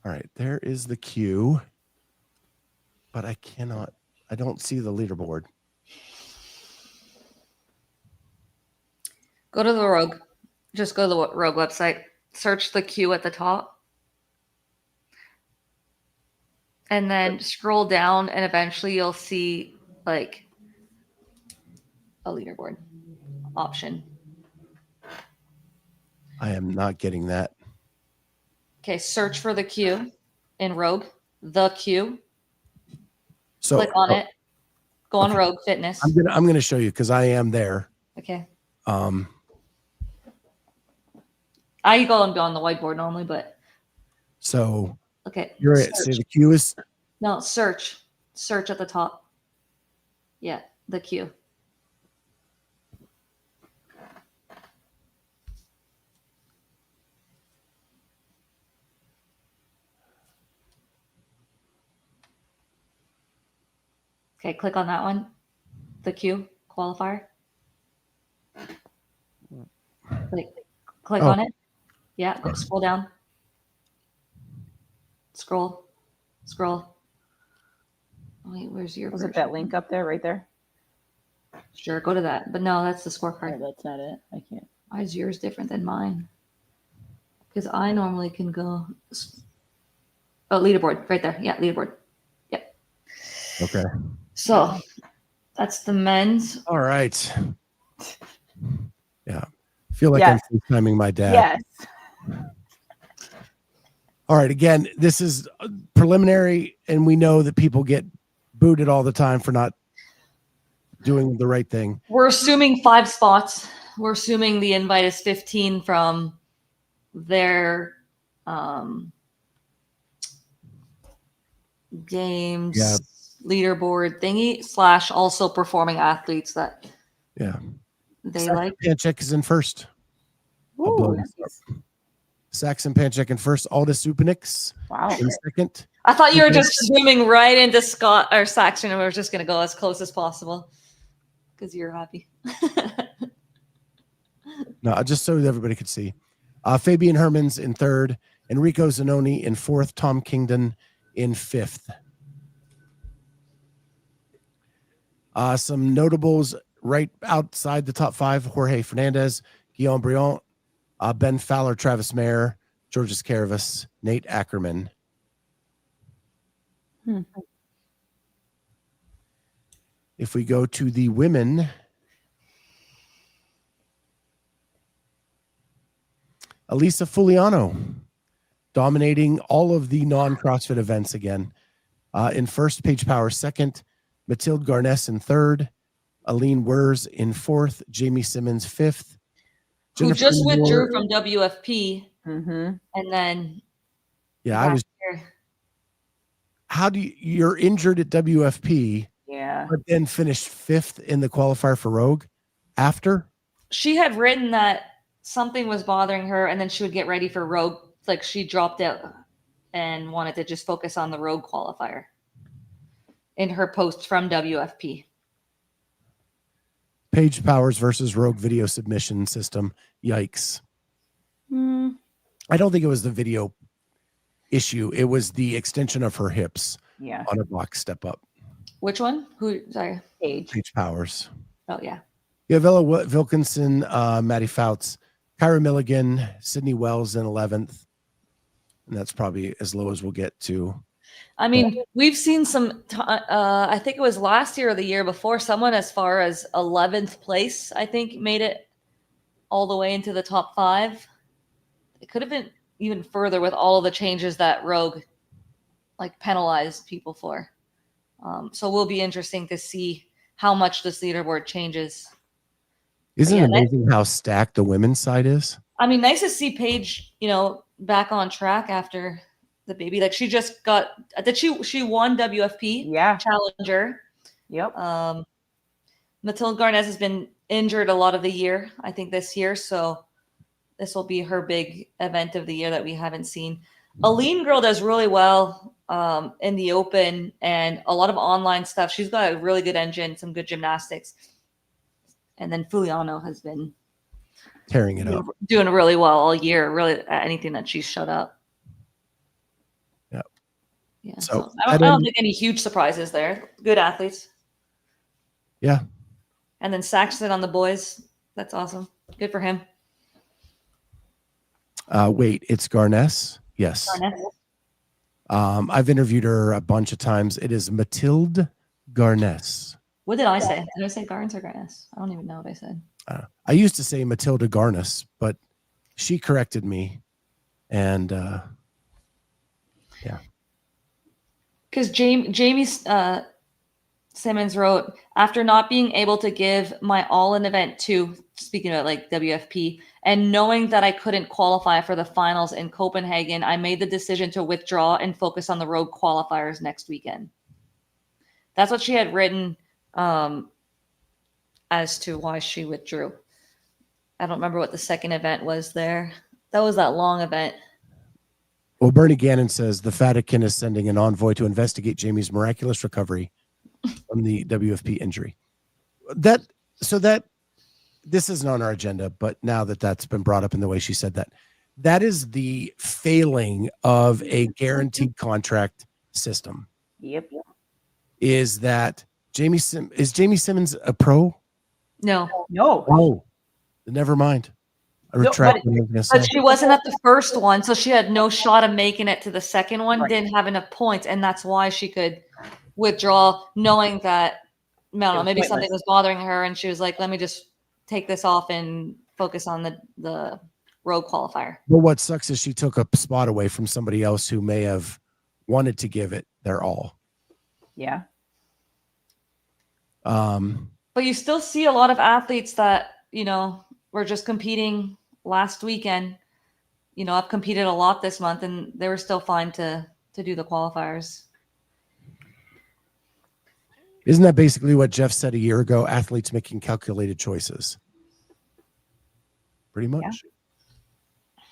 All right, there is the cue. But I don't see the leaderboard. Go to the Rogue. Just go to the Rogue website. Search the queue at the top. And then scroll down, and eventually you'll see like a leaderboard option. I am not getting that. Okay, search for the queue in Rogue. The queue. So click on it. Go on Rogue Fitness. I'm gonna show you because I am there. Okay. I go and go on the whiteboard normally, but So okay. you're right. So the queue is No, search. Search at the top. Yeah, the queue. Okay, click on that one. The queue qualifier. Click on it. Yeah, scroll down. Scroll. Wait, where's your was it that link up there, right there? Sure, go to that. But no, that's the scorecard. That's not it. I can't. Why is yours different than mine? Because I normally can go. Oh, leaderboard right there. Yeah, leaderboard. Yep. okay. So that's the men's. All right. Yeah. I feel like Yes. I'm FaceTiming my dad. Yes. All right. Again, this is preliminary, and we know that people get booted all the time for not doing the right thing. We're assuming 5 spots. We're assuming the invite is 15 from their games leaderboard thingy / also performing athletes that they like. Pancheck is in first. Ooh, Saxon Pancheck in first. Aldous Upanix wow. in second. I thought you were just zooming right into Scott or Saxon, and we were just going to go as close as possible because you're happy. No, just so that everybody could see. Fabian Hermans in third. Enrico Zanoni in fourth. Tom Kingdon in fifth. Some notables right outside the top 5: Jorge Fernandez, Guillaume Briand, Ben Fowler, Travis Mayer, Georges Caravis, Nate Ackerman. If we go to the women, Elisa Fuliano dominating all of the non-CrossFit events again. In first, Paige Power second, Mathilde Garness in third, Aline Wers in fourth, Jamie Simmons fifth. Who Jennifer just Moore, withdrew from WFP. Mm-hmm. And then I was. How do you're injured at WFP? Yeah. But then finished fifth in the qualifier for Rogue after? She had written that something was bothering her, and then she would get ready for Rogue. Like she dropped out and wanted to just focus on the Rogue qualifier in her post from WFP. Paige Powers versus Rogue video submission system. Yikes. I don't think it was the video issue. It was the extension of her hips Yeah. on a box step up. Which one? Who? Sorry. Paige. Paige Powers. Oh, yeah. You have Ella Wilkinson, Maddie Fouts, Kyra Milligan, Sydney Wells in 11th. And that's probably as low as we'll get to. I mean, we've seen some, I think it was last year or the year before, someone as far as 11th place, I think, made it all the way into the top 5. It could have been even further with all of the changes that Rogue like penalized people for. So it will be interesting to see how much this leaderboard changes. Isn't it amazing how stacked the women's side is? I mean, nice to see Paige, back on track after the baby. Like she just got, she won WFP Challenger. Yep. Mathilde Garnez has been injured a lot of the year, I think this year. So this will be her big event of the year that we haven't seen. Aline Girl does really well in the open and a lot of online stuff. She's got a really good engine, some good gymnastics. And then Fuliano has been tearing it up, doing really well all year, really anything that she's shut up. Yeah. Yeah. So I don't think any huge surprises there. Good athletes. Yeah. And then Saxton on the boys. That's awesome. Good for him. Wait, it's Garness? Yes. Garness. I've interviewed her a bunch of times. It is Mathilde Garness. What did I say? Did I say Garnes or Garness? I don't even know what I said. I used to say Matilda Garness, but she corrected me. And yeah. Because Jamie Simmons wrote, after not being able to give my all-in event to, speaking about like WFP, and knowing that I couldn't qualify for the finals in Copenhagen, I made the decision to withdraw and focus on the road qualifiers next weekend. That's what she had written as to why she withdrew. I don't remember what the second event was there. That was that long event. Well, Bernie Gannon says the Vatican is sending an envoy to investigate Jamie's miraculous recovery from the WFP injury. This isn't on our agenda, but now that that's been brought up in the way she said that, that is the failing of a guaranteed contract system. Yep. Is that Jamie Simmons a pro? No. Oh, never mind. I retract what I was gonna say. But she wasn't at the first one, so she had no shot of making it to the second one, Right. Didn't have enough points, and that's why she could withdraw, knowing that, I don't know, maybe something was bothering her, and she was like, let me just take this off and focus on the road qualifier. But what sucks is she took a spot away from somebody else who may have wanted to give it their all. Yeah. But you still see a lot of athletes that, were just competing last weekend. I've competed a lot this month and they were still fine to do the qualifiers. Isn't that basically what Jeff said a year ago? Athletes making calculated choices. Pretty much. Yeah.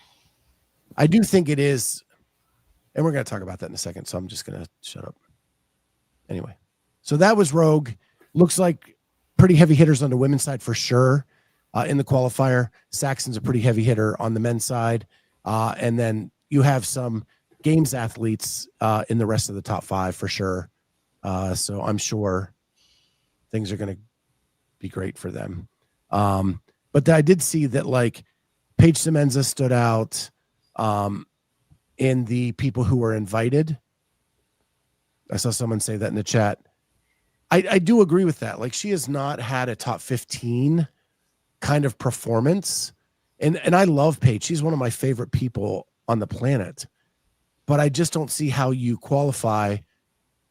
I do think it is. And we're going to talk about that in a second. So I'm just going to shut up. Anyway. So that was Rogue. Looks like pretty heavy hitters on the women's side for sure. In the qualifier, Saxon's a pretty heavy hitter on the men's side. And then you have some games athletes in the rest of the top 5 for sure. So I'm sure things are going to be great for them. But I did see that like Paige Semenza stood out in the people who were invited. I saw someone say that in the chat. I do agree with that. Like she has not had a top 15 kind of performance. And I love Paige. She's one of my favorite people on the planet. But I just don't see how you qualify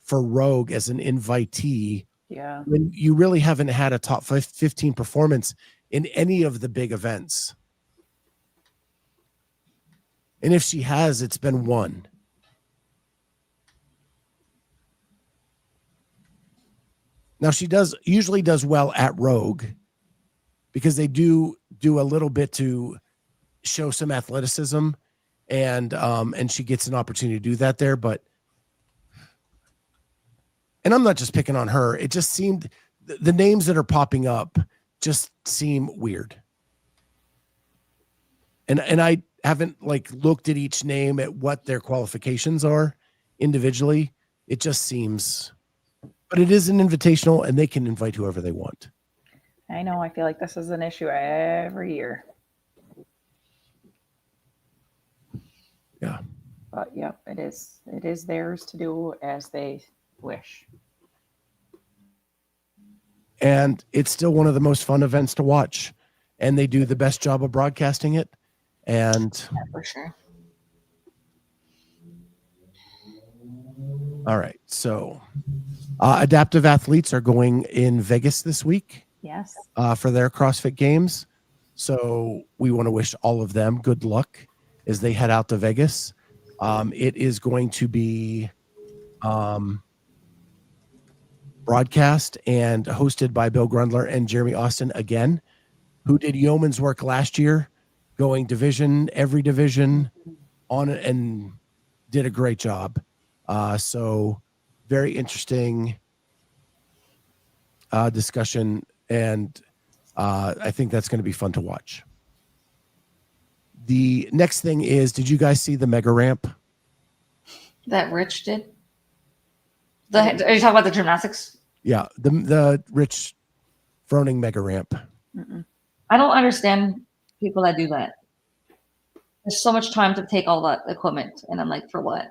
for Rogue as an invitee when you really haven't had a top 15 performance in any of the big events. And if she has, it's been one. Now she usually does well at Rogue because they do a little bit to show some athleticism and she gets an opportunity to do that there. And I'm not just picking on her. It just seemed the names that are popping up just seem weird. And I haven't like looked at each name at what their qualifications are individually. It just seems, but it is an invitational and they can invite whoever they want. I know. I feel like this is an issue every year. Yeah. But yep, it is. It is theirs to do as they wish. And it's still one of the most fun events to watch. And they do the best job of broadcasting it. And Yeah, for sure. all right. So adaptive athletes are going in Vegas this week Yes. for their CrossFit games. So we want to wish all of them good luck as they head out to Vegas. It is going to be broadcast and hosted by Bill Grundler and Jeremy Austin again, who did yeoman's work last year, going every division on it, and did a great job. So very interesting discussion, and I think that's going to be fun to watch. The next thing is, did you guys see the mega ramp? That Rich did? Are you talking about the gymnastics? Yeah, the Rich Froning mega ramp. I don't understand people that do that. There's so much time to take all that equipment, and I'm like, for what?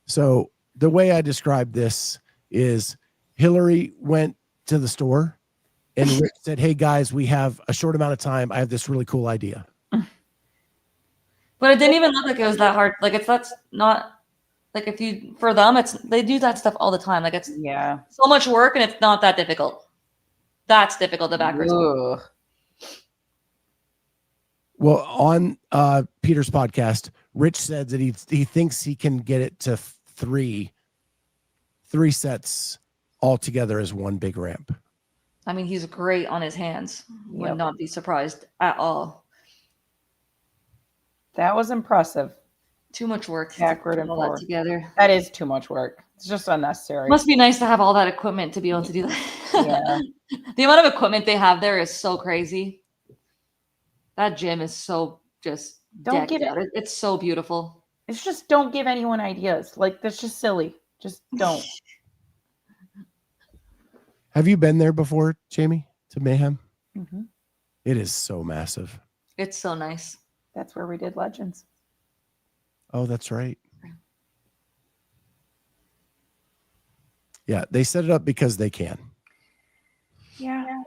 So the way I describe this is Hillary went to the store and Rich said, "Hey guys, we have a short amount of time. I have this really cool idea." But it didn't even look like it was that hard. Like that's not like for them, they do that stuff all the time. Like it's Yeah. so much work and it's not that difficult. That's difficult, the backwards. Ugh. Well, on Peter's podcast, Rich said that he thinks he can get it to three sets all together as one big ramp. I mean, he's great on his hands. Would Yep. not be surprised at all. That was impressive. Too much work Backward to and put all that forward. together. That is too much work. It's just unnecessary. Must be nice to have all that equipment to be able to do that. Yeah. The amount of equipment they have there is so crazy. That gym is so just Don't decked give it- out. It's so beautiful. It's just don't give anyone ideas. Like that's just silly. Just don't. Have you been there before, Jamie, to Mayhem? Mm-hmm. It is so massive. It's so nice. That's where we did Legends. Oh, that's right. Yeah, they set it up because they can. Yeah.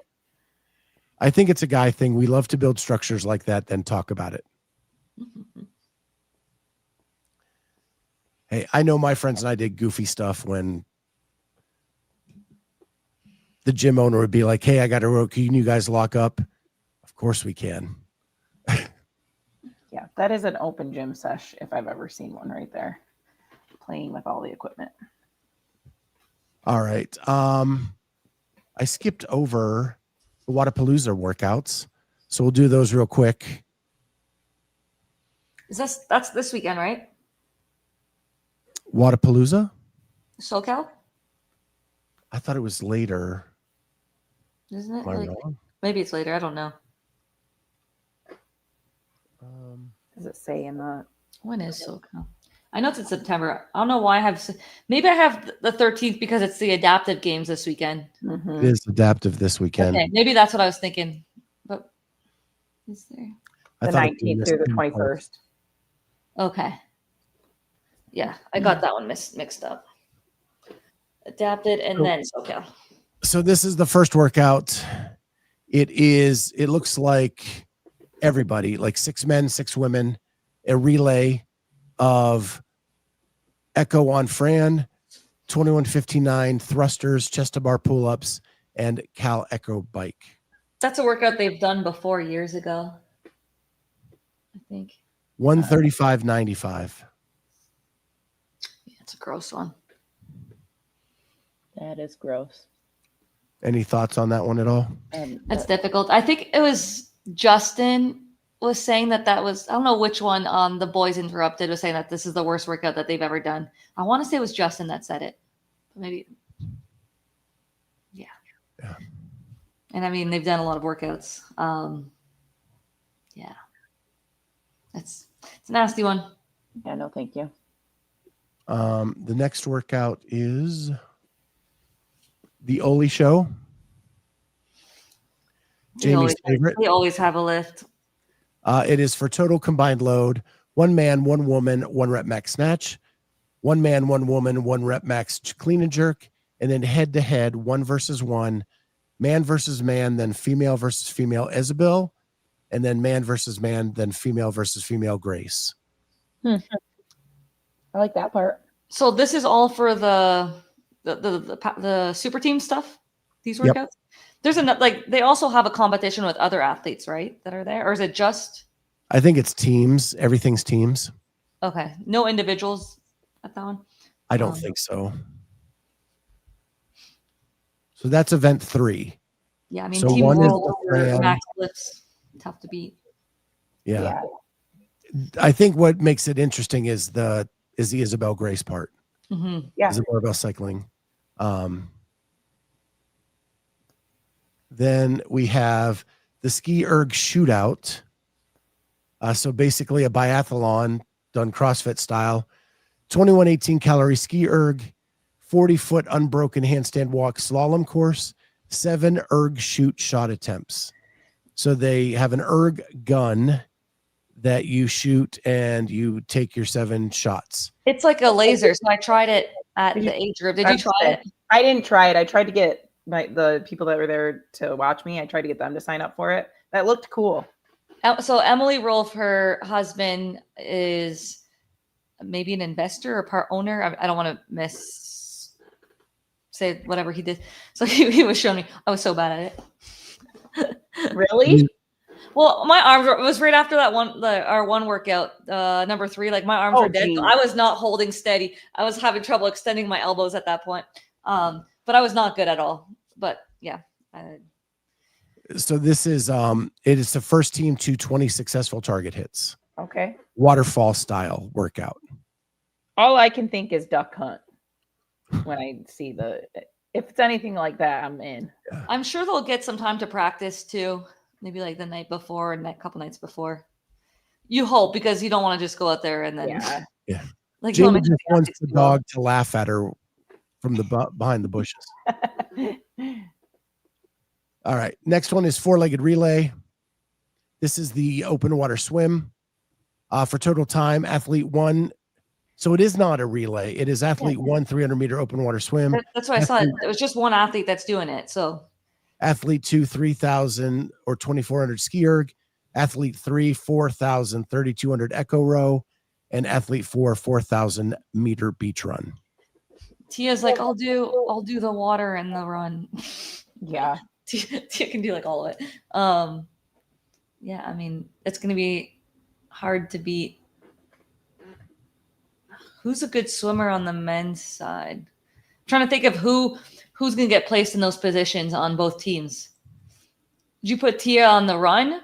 I think it's a guy thing. We love to build structures like that, then talk about it. Hey, I know my friends and I did goofy stuff when the gym owner would be like, "Hey, I got a rope. Can you guys lock up?" Of course we can. Yeah. That is an open gym sesh if I've ever seen one right there. Playing with all the equipment. All right. I skipped over the Wadapalooza workouts, so we'll do those real quick. That's this weekend, right? Wadapalooza? SoCal? I thought it was later. Isn't it? Am I Like, wrong? maybe it's later. I don't know. Does it say in the When is SoCal? I know it's in September. I don't know why maybe I have the 13th because it's the adaptive games this weekend. It is adaptive this weekend. Okay, maybe that's what I was thinking. But is there? I the thought it was 19th through the 21st. Okay. Yeah, I got that one mixed up. Adapted and then SoCal. So this is the first workout. It looks like everybody, like 6 men, 6 women, a relay of Echo on Fran, 2159 thrusters, chest to bar pull-ups, and Cal Echo bike. That's a workout they've done before years ago, I think. 135.95. Yeah, it's a gross one. That is gross. Any thoughts on that one at all? And That's difficult. I think it was Justin was saying that was, I don't know which one on the Boys Interrupted was saying that this is the worst workout that they've ever done. I want to say it was Justin that said it. Maybe. Yeah. Yeah. And I mean, they've done a lot of workouts. Yeah. It's a nasty one. yeah, no, thank you. The next workout is the Oli show. Jamie's favorite. We always have a lift. It is for total combined load: 1 man, 1 woman, 1 rep max snatch, 1 man, 1 woman, 1 rep max clean and jerk, and then head to head, 1 versus 1, man versus man, then female versus female Isabel, and then man versus man, then female versus female Grace. I like that part. So this is all for the super team stuff. These workouts. Yep. There's they also have a competition with other athletes, right? That are there, or is it just? I think it's teams. Everything's teams. Okay, no individuals at that one. I don't think so. So that's event 3. Yeah, I mean, So Team one is World the Fran. max lifts, tough to beat. Yeah. I think what makes it interesting is the Isabel Grace part. Mm-hmm. Yeah. Is it more about cycling? Then we have the ski erg shootout. So basically a biathlon done CrossFit style. 2118 calorie ski erg, 40-foot unbroken handstand walk slalom course, 7 erg shoot shot attempts. So they have an erg gun that you shoot and you take your 7 shots. It's like a laser. So I tried it at the age group. Did you try it? I didn't try it. I tried to get the people that were there to watch me. I tried to get them to sign up for it. That looked cool. So Emily Rolfe, her husband, is maybe an investor or part owner. I don't want to say whatever he did. So he was showing me. I was so bad at it. Really? Well, my arms it was right after that one, our one workout, number 3. Like my arms were dead. So I was not holding steady. I was having trouble extending my elbows at that point. But I was not good at all. But yeah. So this is it is the first team to 20 successful target hits. Okay. Waterfall style workout. All I can think is duck hunt when I see if it's anything like that, I'm in. Yeah. I'm sure they'll get some time to practice too. Maybe like the night before and a couple nights before. You hope, because you don't want to just go out there and then yeah. Like Jamie just wants the dog to laugh at her from behind the bushes. All right. Next one is 4-legged relay. This is the open water swim. For total time, athlete 1. So it is not a relay. It is athlete 1, 300-meter open water swim. That's what I saw. It was just one athlete that's doing it. So athlete 2, 3,000 or 2,400 ski erg. Athlete 3, 4,000, 3,200 echo row. And athlete 4, 4,000 meter beach run. Tia's like, I'll do the water and the run. Yeah. Tia can do like all of it. Yeah, I mean, it's going to be hard to beat. Who's a good swimmer on the men's side? I'm trying to think of who's going to get placed in those positions on both teams. Did you put Tia on the run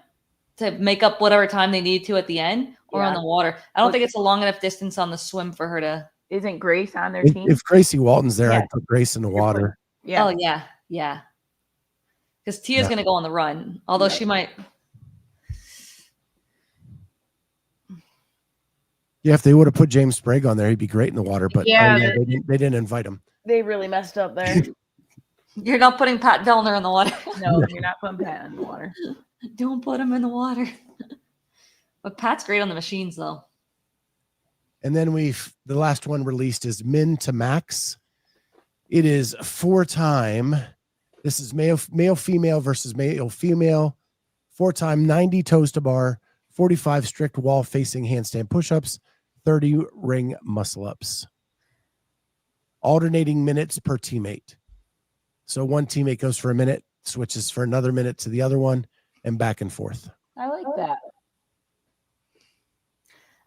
to make up whatever time they need to at the end, or on the water? I don't think it's a long enough distance on the swim for her to. Isn't Grace on their team? If Gracie Walton's there, I'd put Grace in the water. Yeah. Oh, yeah. Because Tia's going to go on the run, although she might. Yeah, if they would have put James Sprague on there, he'd be great in the water. But they didn't invite him. They really messed up there. You're not putting Pat Vellner in the water. No, you're not putting Pat in the water. Don't put him in the water. But Pat's great on the machines, though. And then the last one released is min to max. It is 4-time. This is male female versus male female. 4-time 90 toes to bar, 45 strict wall facing handstand push-ups, 30 ring muscle ups. Alternating minutes per teammate. So one teammate goes for a minute, switches for another minute to the other one, and back and forth. I like that.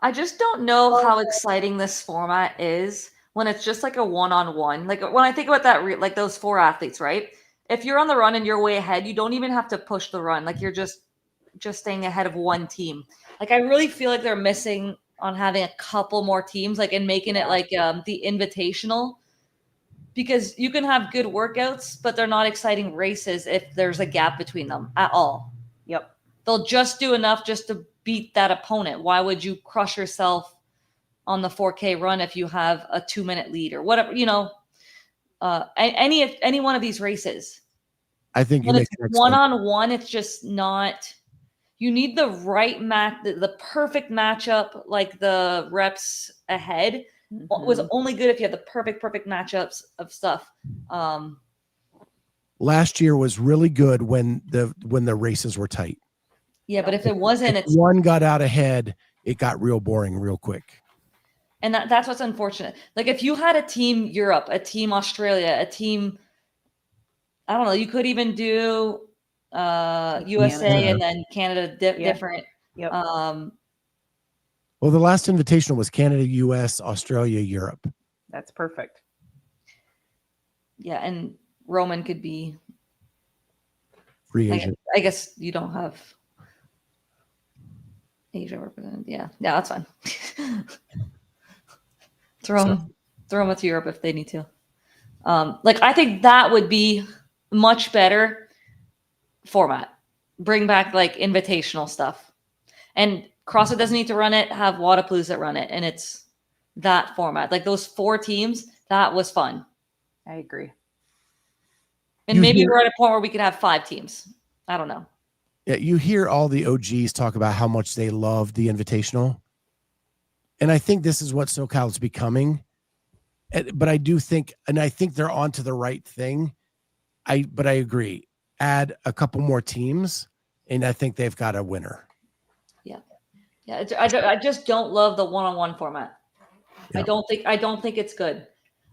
I just don't know how exciting this format is when it's just like a one-on-one. Like when I think about that, like those 4 athletes, right? If you're on the run and you're way ahead, you don't even have to push the run. Like you're just staying ahead of one team. Like I really feel like they're missing on having a couple more teams, like and making it like the invitational, because you can have good workouts, but they're not exciting races if there's a gap between them at all. Yep. They'll just do enough just to beat that opponent. Why would you crush yourself on the 4K run if you have a 2-minute lead or whatever, any one of these races? I think you when make it's the next one. one-on-one, it's just not. You need the right match, the perfect matchup, like the reps ahead. Was only good if you had the perfect matchups of stuff. Last year was really good when the races were tight. Yeah, but if it wasn't, it's one got out ahead, it got real boring real quick. and that's what's unfortunate. Like if you had a team Europe, a team Australia, a team, I don't know, you could even do USA Canada. and then Canada different. Yep. Well, the last invitational was Canada, US, Australia, Europe. That's perfect. Yeah, and Roman could be Free agent. I guess you don't have Asia represented. Yeah, that's fine. throw them to Europe if they need to. Like I think that would be much better format. Bring back like invitational stuff, and CrossFit doesn't need to run it. Have Wadapalooza that run it, and it's that format. Like those 4 teams, that was fun. I agree. And maybe we're at a point where we could have 5 teams. I don't know. Yeah, you hear all the OGs talk about how much they love the invitational. And I think this is what SoCal is becoming. But I do think, and I think they're onto the right thing. But I agree. Add a couple more teams, and I think they've got a winner. Yeah. I just don't love the one-on-one format. Yeah. I don't think it's good.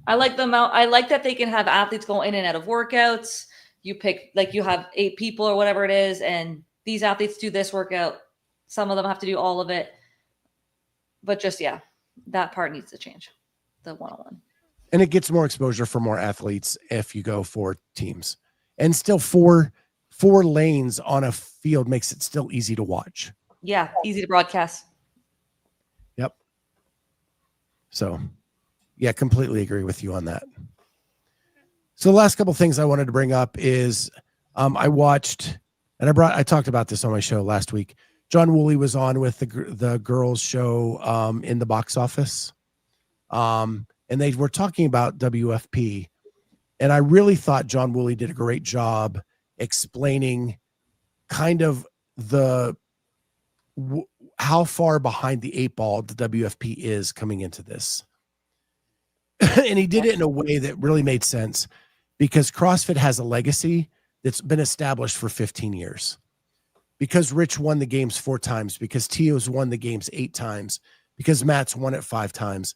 I like the amount. I like that they can have athletes go in and out of workouts. You pick, like you have 8 people or whatever it is, and these athletes do this workout. Some of them have to do all of it. But just, that part needs to change. The one-on-one. And it gets more exposure for more athletes if you go 4 teams. And still 4 lanes on a field makes it still easy to watch. Yeah, easy to broadcast. Yep. So, completely agree with you on that. So the last couple of things I wanted to bring up is I watched, and I talked about this on my show last week. John Woolley was on with the girls show in the box office. And they were talking about WFP. And I really thought John Woolley did a great job explaining kind of how far behind the 8 ball the WFP is coming into this. And he did it in a way that really made sense because CrossFit has a legacy that's been established for 15 years. Because Rich won the games 4 times, because Tio's won the games 8 times, because Matt's won it 5 times.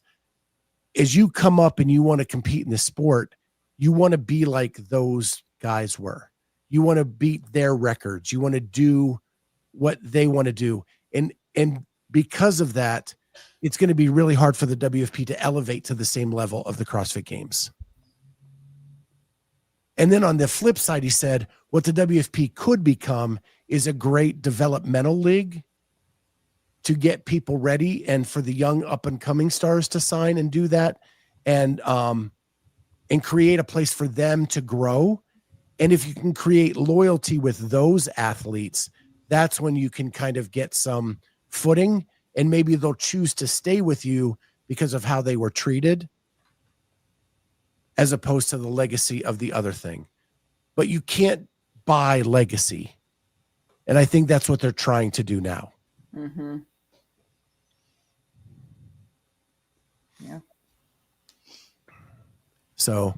As you come up and you want to compete in the sport, you want to be like those guys were. You want to beat their records. You want to do what they want to do. And because of that, it's going to be really hard for the WFP to elevate to the same level of the CrossFit Games. And then on the flip side, he said, what the WFP could become is a great developmental league to get people ready and for the young up and coming stars to sign and do that and create a place for them to grow. And if you can create loyalty with those athletes, that's when you can kind of get some footing, and maybe they'll choose to stay with you because of how they were treated, as opposed to the legacy of the other thing. But you can't buy legacy. And I think that's what they're trying to do now. Mm-hmm. Yeah. So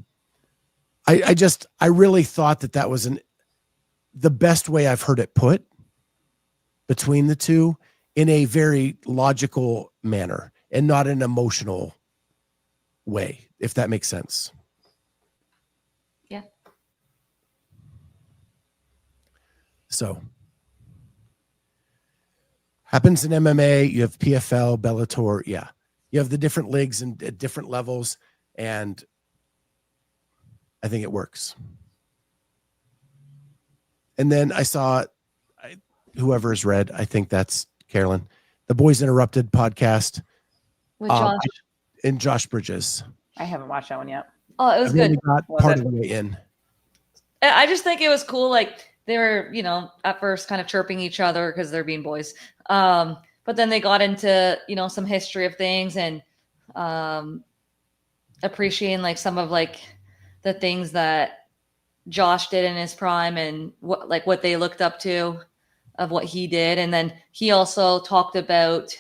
I really thought that was the best way I've heard it put between the two in a very logical manner and not an emotional way, if that makes sense. Yeah. So happens in MMA, you have PFL, Bellator. Yeah. You have the different leagues and at different levels, and I think it works. And then I saw whoever has read, I think that's Carolyne, the Boys Interrupted podcast With Josh. and Josh Bridges. I haven't watched that one yet. Oh, it was I've good. only got part of the way in. I just think it was cool. Like they were, at first kind of chirping each other because they're being boys. But then they got into, some history of things and appreciating like some of like the things that Josh did in his prime and what they looked up to of what he did. And then he also talked about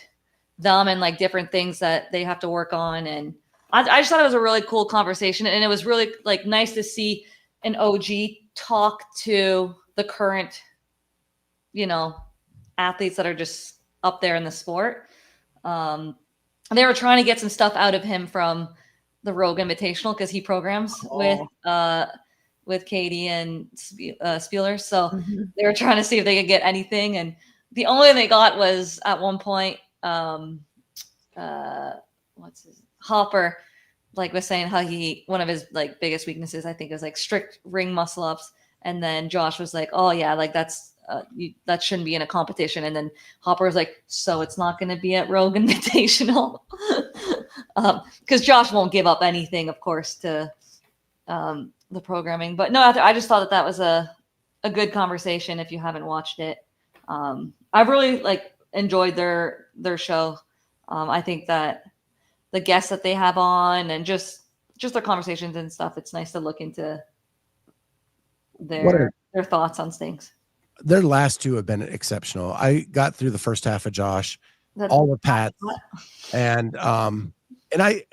them and like different things that they have to work on. And I just thought it was a really cool conversation. And it was really like nice to see an OG talk to the current, athletes that are just up there in the sport. They were trying to get some stuff out of him from the Rogue Invitational because he programs with Katie and Spieler. So they were trying to see if they could get anything. And the only thing they got was at one point, Hopper, like was saying how one of his like biggest weaknesses, I think, is like strict ring muscle ups. And then Josh was like, oh yeah, like that shouldn't be in a competition. And then Hopper was like, so it's not going to be at Rogue Invitational. Because Josh won't give up anything, of course, to the programming. But no, I just thought that was a good conversation if you haven't watched it. I've really like enjoyed their show. I think that the guests that they have on and just their conversations and stuff, it's nice to look into their thoughts on things. Their last two have been exceptional. I got through the first half of Josh, all of Pat, and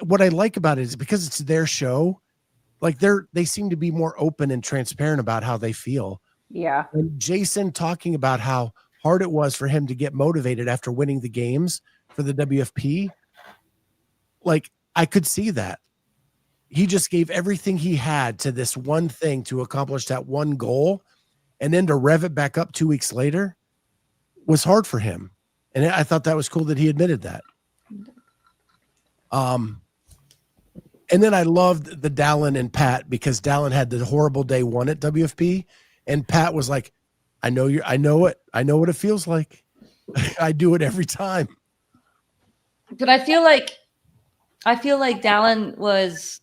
what I like about it is because it's their show, like they seem to be more open and transparent about how they feel. Yeah. And Jason talking about how hard it was for him to get motivated after winning the games for the WFP. Like I could see that. He just gave everything he had to this one thing to accomplish that one goal. And then to rev it back up 2 weeks later was hard for him. And I thought that was cool that he admitted that. And then I loved the Dallin and Pat because Dallin had the horrible day one at WFP. And Pat was like, I know it. I know what it feels like. I do it every time. But I feel like Dallin was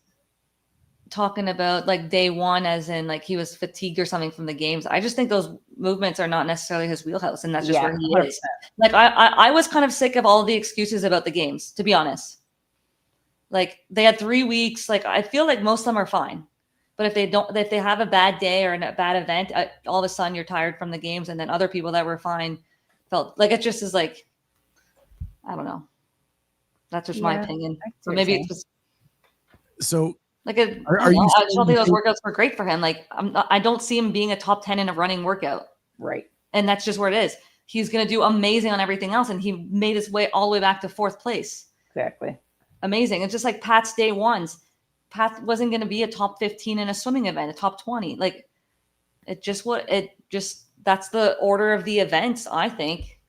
talking about like day one as in like he was fatigued or something from the games. I just think those movements are not necessarily his wheelhouse, and that's just where he 100%. Is. Like I was kind of sick of all of the excuses about the games, to be honest. Like they had 3 weeks. Like I feel like most of them are fine, but if they have a bad day or a bad event, all of a sudden you're tired from the games, and then other people that were fine felt like it just is like, I don't know. That's just my opinion. So maybe it's just so. Like, I just don't think those workouts were great for him. Like, I don't see him being a top 10 in a running workout. Right. And that's just where it is. He's going to do amazing on everything else. And he made his way all the way back to 4th place. Exactly. Amazing. It's just like Pat's day ones. Pat wasn't going to be a top 15 in a swimming event, a top 20. Like, that's the order of the events, I think.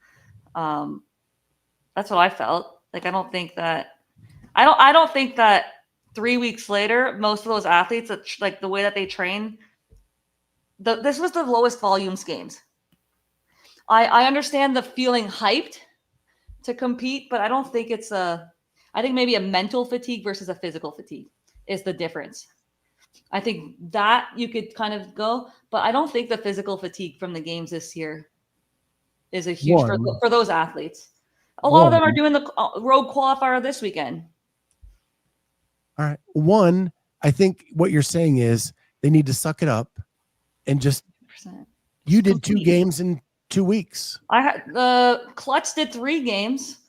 That's what I felt. Like, I don't think that 3 weeks later, most of those athletes, like the way that they train, this was the lowest volumes games. I understand the feeling hyped to compete, but I don't think I think maybe a mental fatigue versus a physical fatigue is the difference. I think that you could kind of go, but I don't think the physical fatigue from the games this year is a huge for those athletes. A lot of them are doing the road qualifier this weekend. All right. One, I think what you're saying is they need to suck it up and just, 100%. You did 2 games in 2 weeks. The Klutz did 3 games.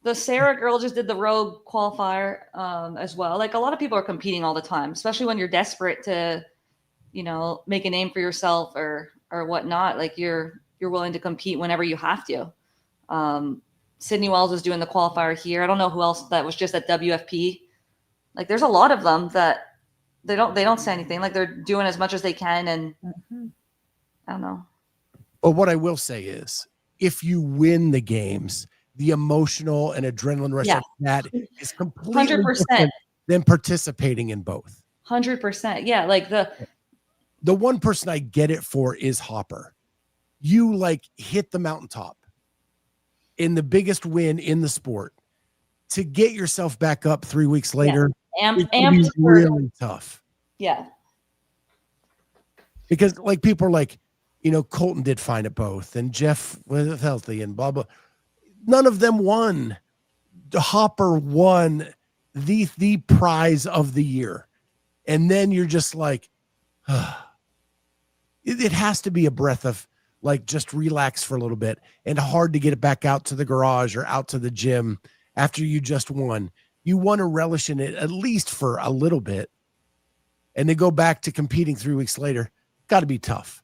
The Sarah girl just did the road qualifier as well. Like a lot of people are competing all the time, especially when you're desperate to, make a name for yourself or whatnot. Like you're willing to compete whenever you have to. Sydney Wells was doing the qualifier here. I don't know who else that was just at WFP. Like there's a lot of them that they don't say anything. Like they're doing as much as they can. And I don't know. But what I will say is if you win the games, the emotional and adrenaline rush of that is completely 100% different than participating in both. 100%. Yeah. Like the one person I get it for is Hopper. You like hit the mountaintop in the biggest win in the sport to get yourself back up 3 weeks later. It's really tough. Yeah. Because like people are like, Colton did fine at both and Jeff was healthy and blah, blah. None of them won. Hopper won the prize of the year. And then you're just like, it has to be a breath of like, just relax for a little bit, and hard to get it back out to the garage or out to the gym after you just won. You want to relish in it at least for a little bit, and then go back to competing 3 weeks later. Got to be tough.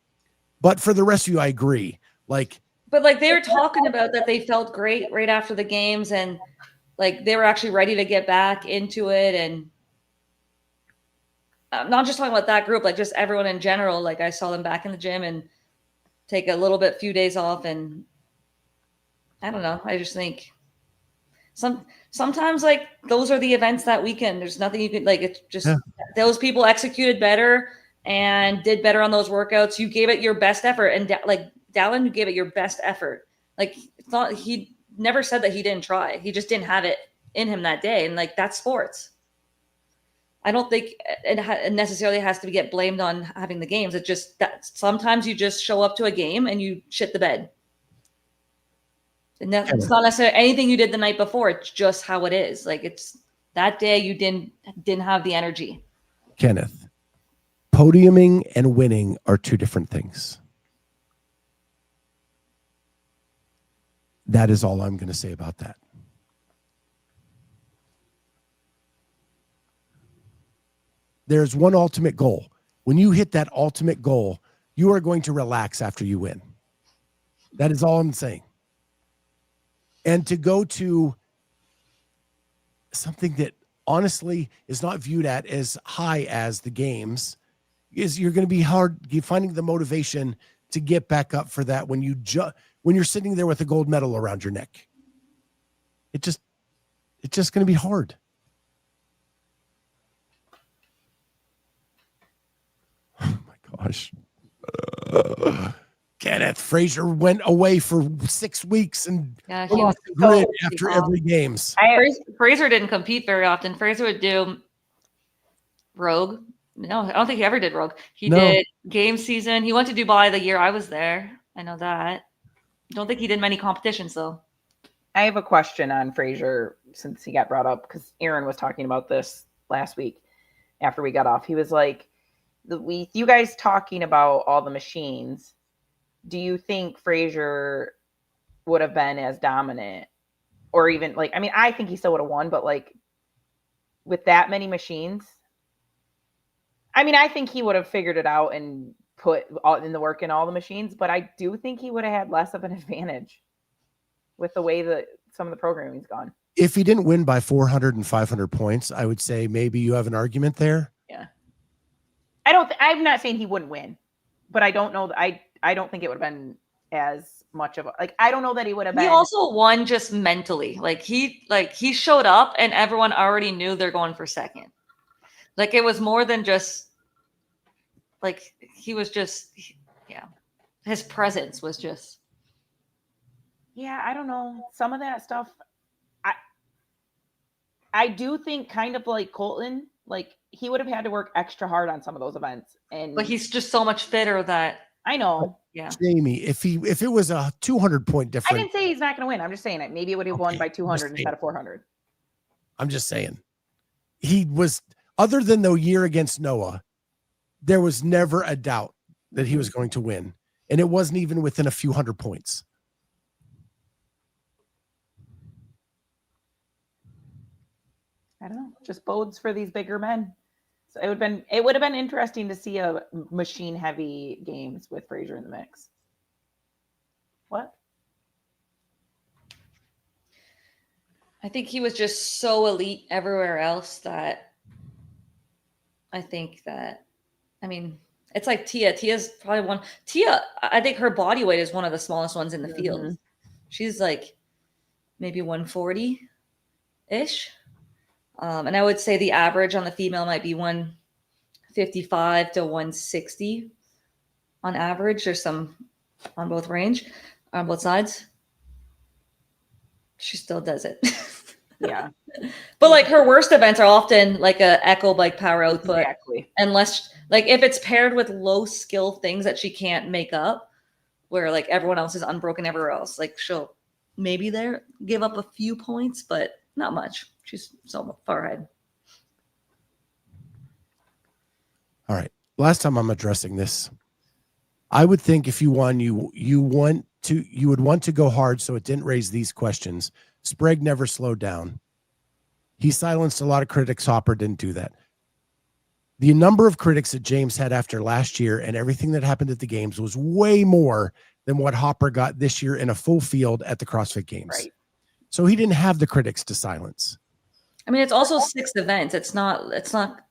But for the rest of you, I agree. Like, but like they were talking about that they felt great right after the games, and like they were actually ready to get back into it. And I'm not just talking about that group, like just everyone in general. Like I saw them back in the gym and take a few days off. And I don't know. I just think sometimes like those are the events that weekend. There's nothing you could like, it's just those people executed better and did better on those workouts. You gave it your best effort. And like Dallin, you gave it your best effort. Like it's not, he never said that he didn't try. He just didn't have it in him that day. And like, that's sports. I don't think it necessarily has to get blamed on having the games. It's just that sometimes you just show up to a game and you shit the bed. And it's not necessarily anything you did the night before. It's just how it is. Like it's that day you didn't have the energy. Kenneth, podiuming and winning are two different things. That is all I'm going to say about that. There's one ultimate goal. When you hit that ultimate goal, you are going to relax after you win. That is all I'm saying. And to go to something that honestly is not viewed at as high as the games, is you're going to be hard finding the motivation to get back up for that when you're sitting there with a gold medal around your neck. It's just going to be hard. Oh my gosh. Kenneth Fraser went away for 6 weeks and he was grid after every games. Fraser didn't compete very often. Fraser would do Rogue. No, I don't think he ever did Rogue. He did game season. He went to Dubai the year I was there. I know that. Don't think he did many competitions though. I have a question on Fraser since he got brought up because Aaron was talking about this last week after we got off. He was like, you guys talking about all the machines, do you think Fraser would have been as dominant or even like, I mean, I think he still would have won, but like with that many machines, I mean, I think he would have figured it out and put all in the work in all the machines, but I do think he would have had less of an advantage with the way that some of the programming's gone. If he didn't win by 400 and 500 points, I would say maybe you have an argument there. Yeah. I'm not saying he wouldn't win, but I don't know. I don't think it would have been as much of a, like, I don't know that he would have been. He also won just mentally. Like he showed up and everyone already knew they're going for second. Like it was more than just like, he was just, yeah. His presence was just. Yeah. I don't know. Some of that stuff. I do think kind of like Colton, like he would have had to work extra hard on some of those events. But he's just so much fitter that. I know. Yeah. Jamie, if it was a 200-point difference. I didn't say he's not going to win. I'm just saying it. Maybe it would have won by 200 instead of 400. I'm just saying. He was, other than the year against Noah, there was never a doubt that he was going to win. And it wasn't even within a few hundred points. I don't know. Just bodes for these bigger men. So it would have been interesting to see a machine heavy games with Fraser in the mix. What? I think he was just so elite everywhere else that I think that, I mean, it's like Tia. Tia's probably I think her body weight is one of the smallest ones in the field. She's like maybe 140-ish. And I would say the average on the female might be 155 to 160 on average. There's some on both sides. She still does it. Yeah. But like her worst events are often like a echo bike power output. Exactly. Unless like if it's paired with low skill things that she can't make up, where like everyone else is unbroken everywhere else, like she'll maybe give up a few points, but not much. She's so far ahead. All right. Last time I'm addressing this. I would think if you won, you would want to go hard so it didn't raise these questions. Sprague never slowed down. He silenced a lot of critics. Hopper didn't do that. The number of critics that James had after last year and everything that happened at the games was way more than what Hopper got this year in a full field at the CrossFit Games. Right. So he didn't have the critics to silence. I mean, it's also 6 events. It's not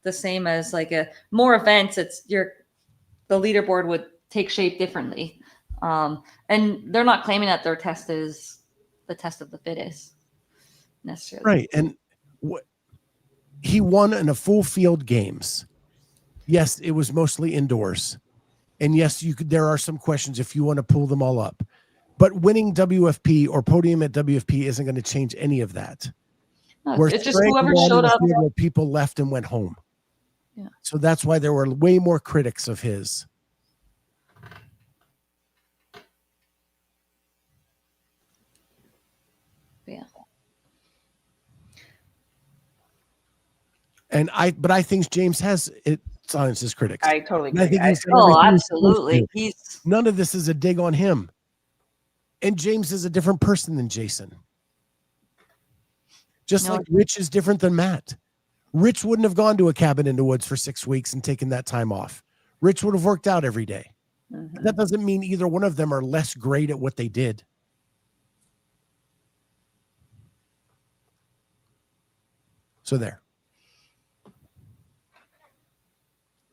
the same as like more events. The leaderboard would take shape differently. And they're not claiming that their test is the test of the fittest necessarily. Right. And he won in a full field games. Yes, it was mostly indoors. And yes, there are some questions if you want to pull them all up. But winning WFP or podium at WFP isn't going to change any of that. No, it's just whoever showed up. People left and went home. Yeah. So that's why there were way more critics of his. Yeah. But I think James has it silences critics. I totally And I agree. think Absolutely. None of this is a dig on him. And James is a different person than Jason. Just like Rich is different than Matt. Rich wouldn't have gone to a cabin in the woods for 6 weeks and taken that time off. Rich would have worked out every day. Mm-hmm. That doesn't mean either one of them are less great at what they did. So there.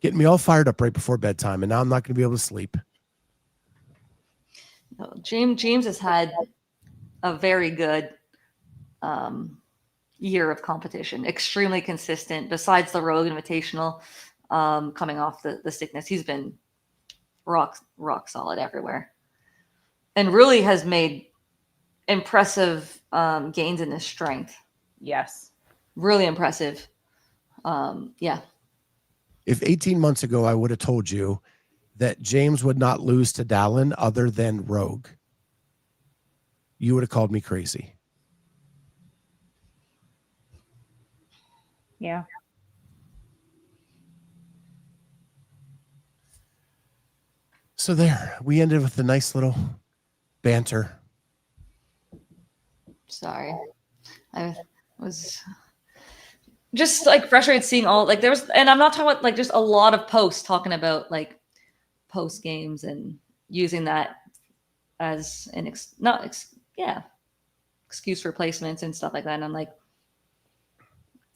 Getting me all fired up right before bedtime, and now I'm not going to be able to sleep. No, James has had a very good year of competition, extremely consistent. Besides the Rogue Invitational, coming off the sickness, he's been rock solid everywhere, and really has made impressive gains in his strength. Yes, really impressive. Yeah. If 18 months ago I would have told you that James would not lose to Dallin other than Rogue, you would have called me crazy. Yeah. So there, we ended with a nice little banter. Sorry. I was just like frustrated seeing all like there was, and I'm not talking about like just a lot of posts talking about like post games and using that as an excuse for placements and stuff like that. And I'm like,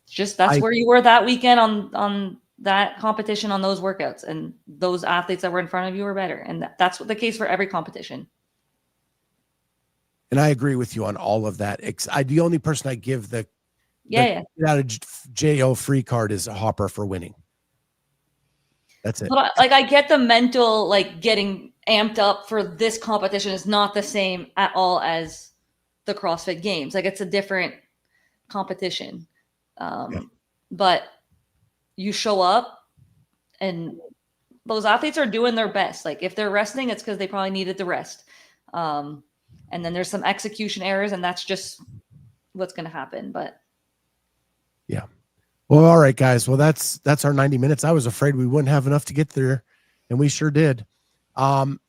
just that's where you were that weekend on that competition, on those workouts, and those athletes that were in front of you were better. And that's what the case for every competition. And I agree with you on all of that. The only person I give the get out of jail free card is a Hopper for winning. That's it. But like, I get the mental, like getting amped up for this competition is not the same at all as the CrossFit Games. Like, it's a different competition. But you show up and those athletes are doing their best. Like, if they're resting, it's because they probably needed the rest. And then there's some execution errors, and that's just what's going to happen. But yeah. Well, all right, guys. Well, that's our 90 minutes. I was afraid we wouldn't have enough to get there, and we sure did.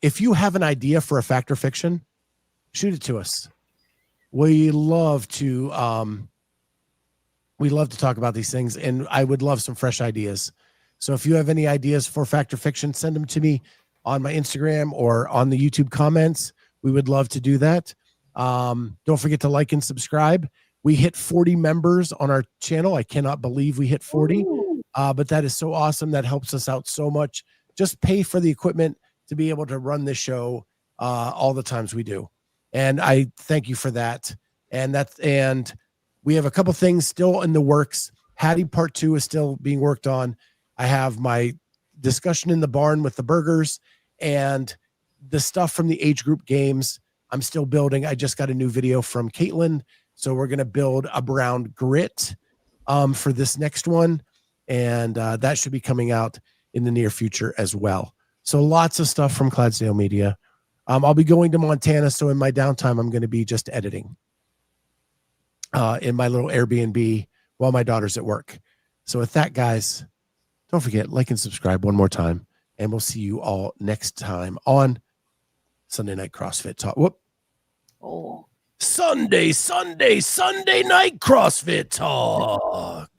If you have an idea for a fact or fiction, shoot it to us. We love to talk about these things, and I would love some fresh ideas. So if you have any ideas for fact or fiction, send them to me on my Instagram or on the YouTube comments. We would love to do that. Don't forget to like and subscribe. We hit 40 members on our channel. I cannot believe we hit 40, but that is so awesome. That helps us out so much. Just pay for the equipment to be able to run this show all the times we do. And I thank you for that. And we have a couple things still in the works. Hattie Part 2 is still being worked on. I have my discussion in the barn with the burgers and the stuff from the age group games. I'm still building. I just got a new video from Caitlin. So we're going to build around grit for this next one. And that should be coming out in the near future as well. So lots of stuff from Clydesdale Media. I'll be going to Montana. So in my downtime, I'm going to be just editing in my little Airbnb while my daughter's at work. So with that, guys, don't forget, like and subscribe one more time. And we'll see you all next time on Sunday Night CrossFit Talk. Whoop. Oh. Sunday Night CrossFit Talk.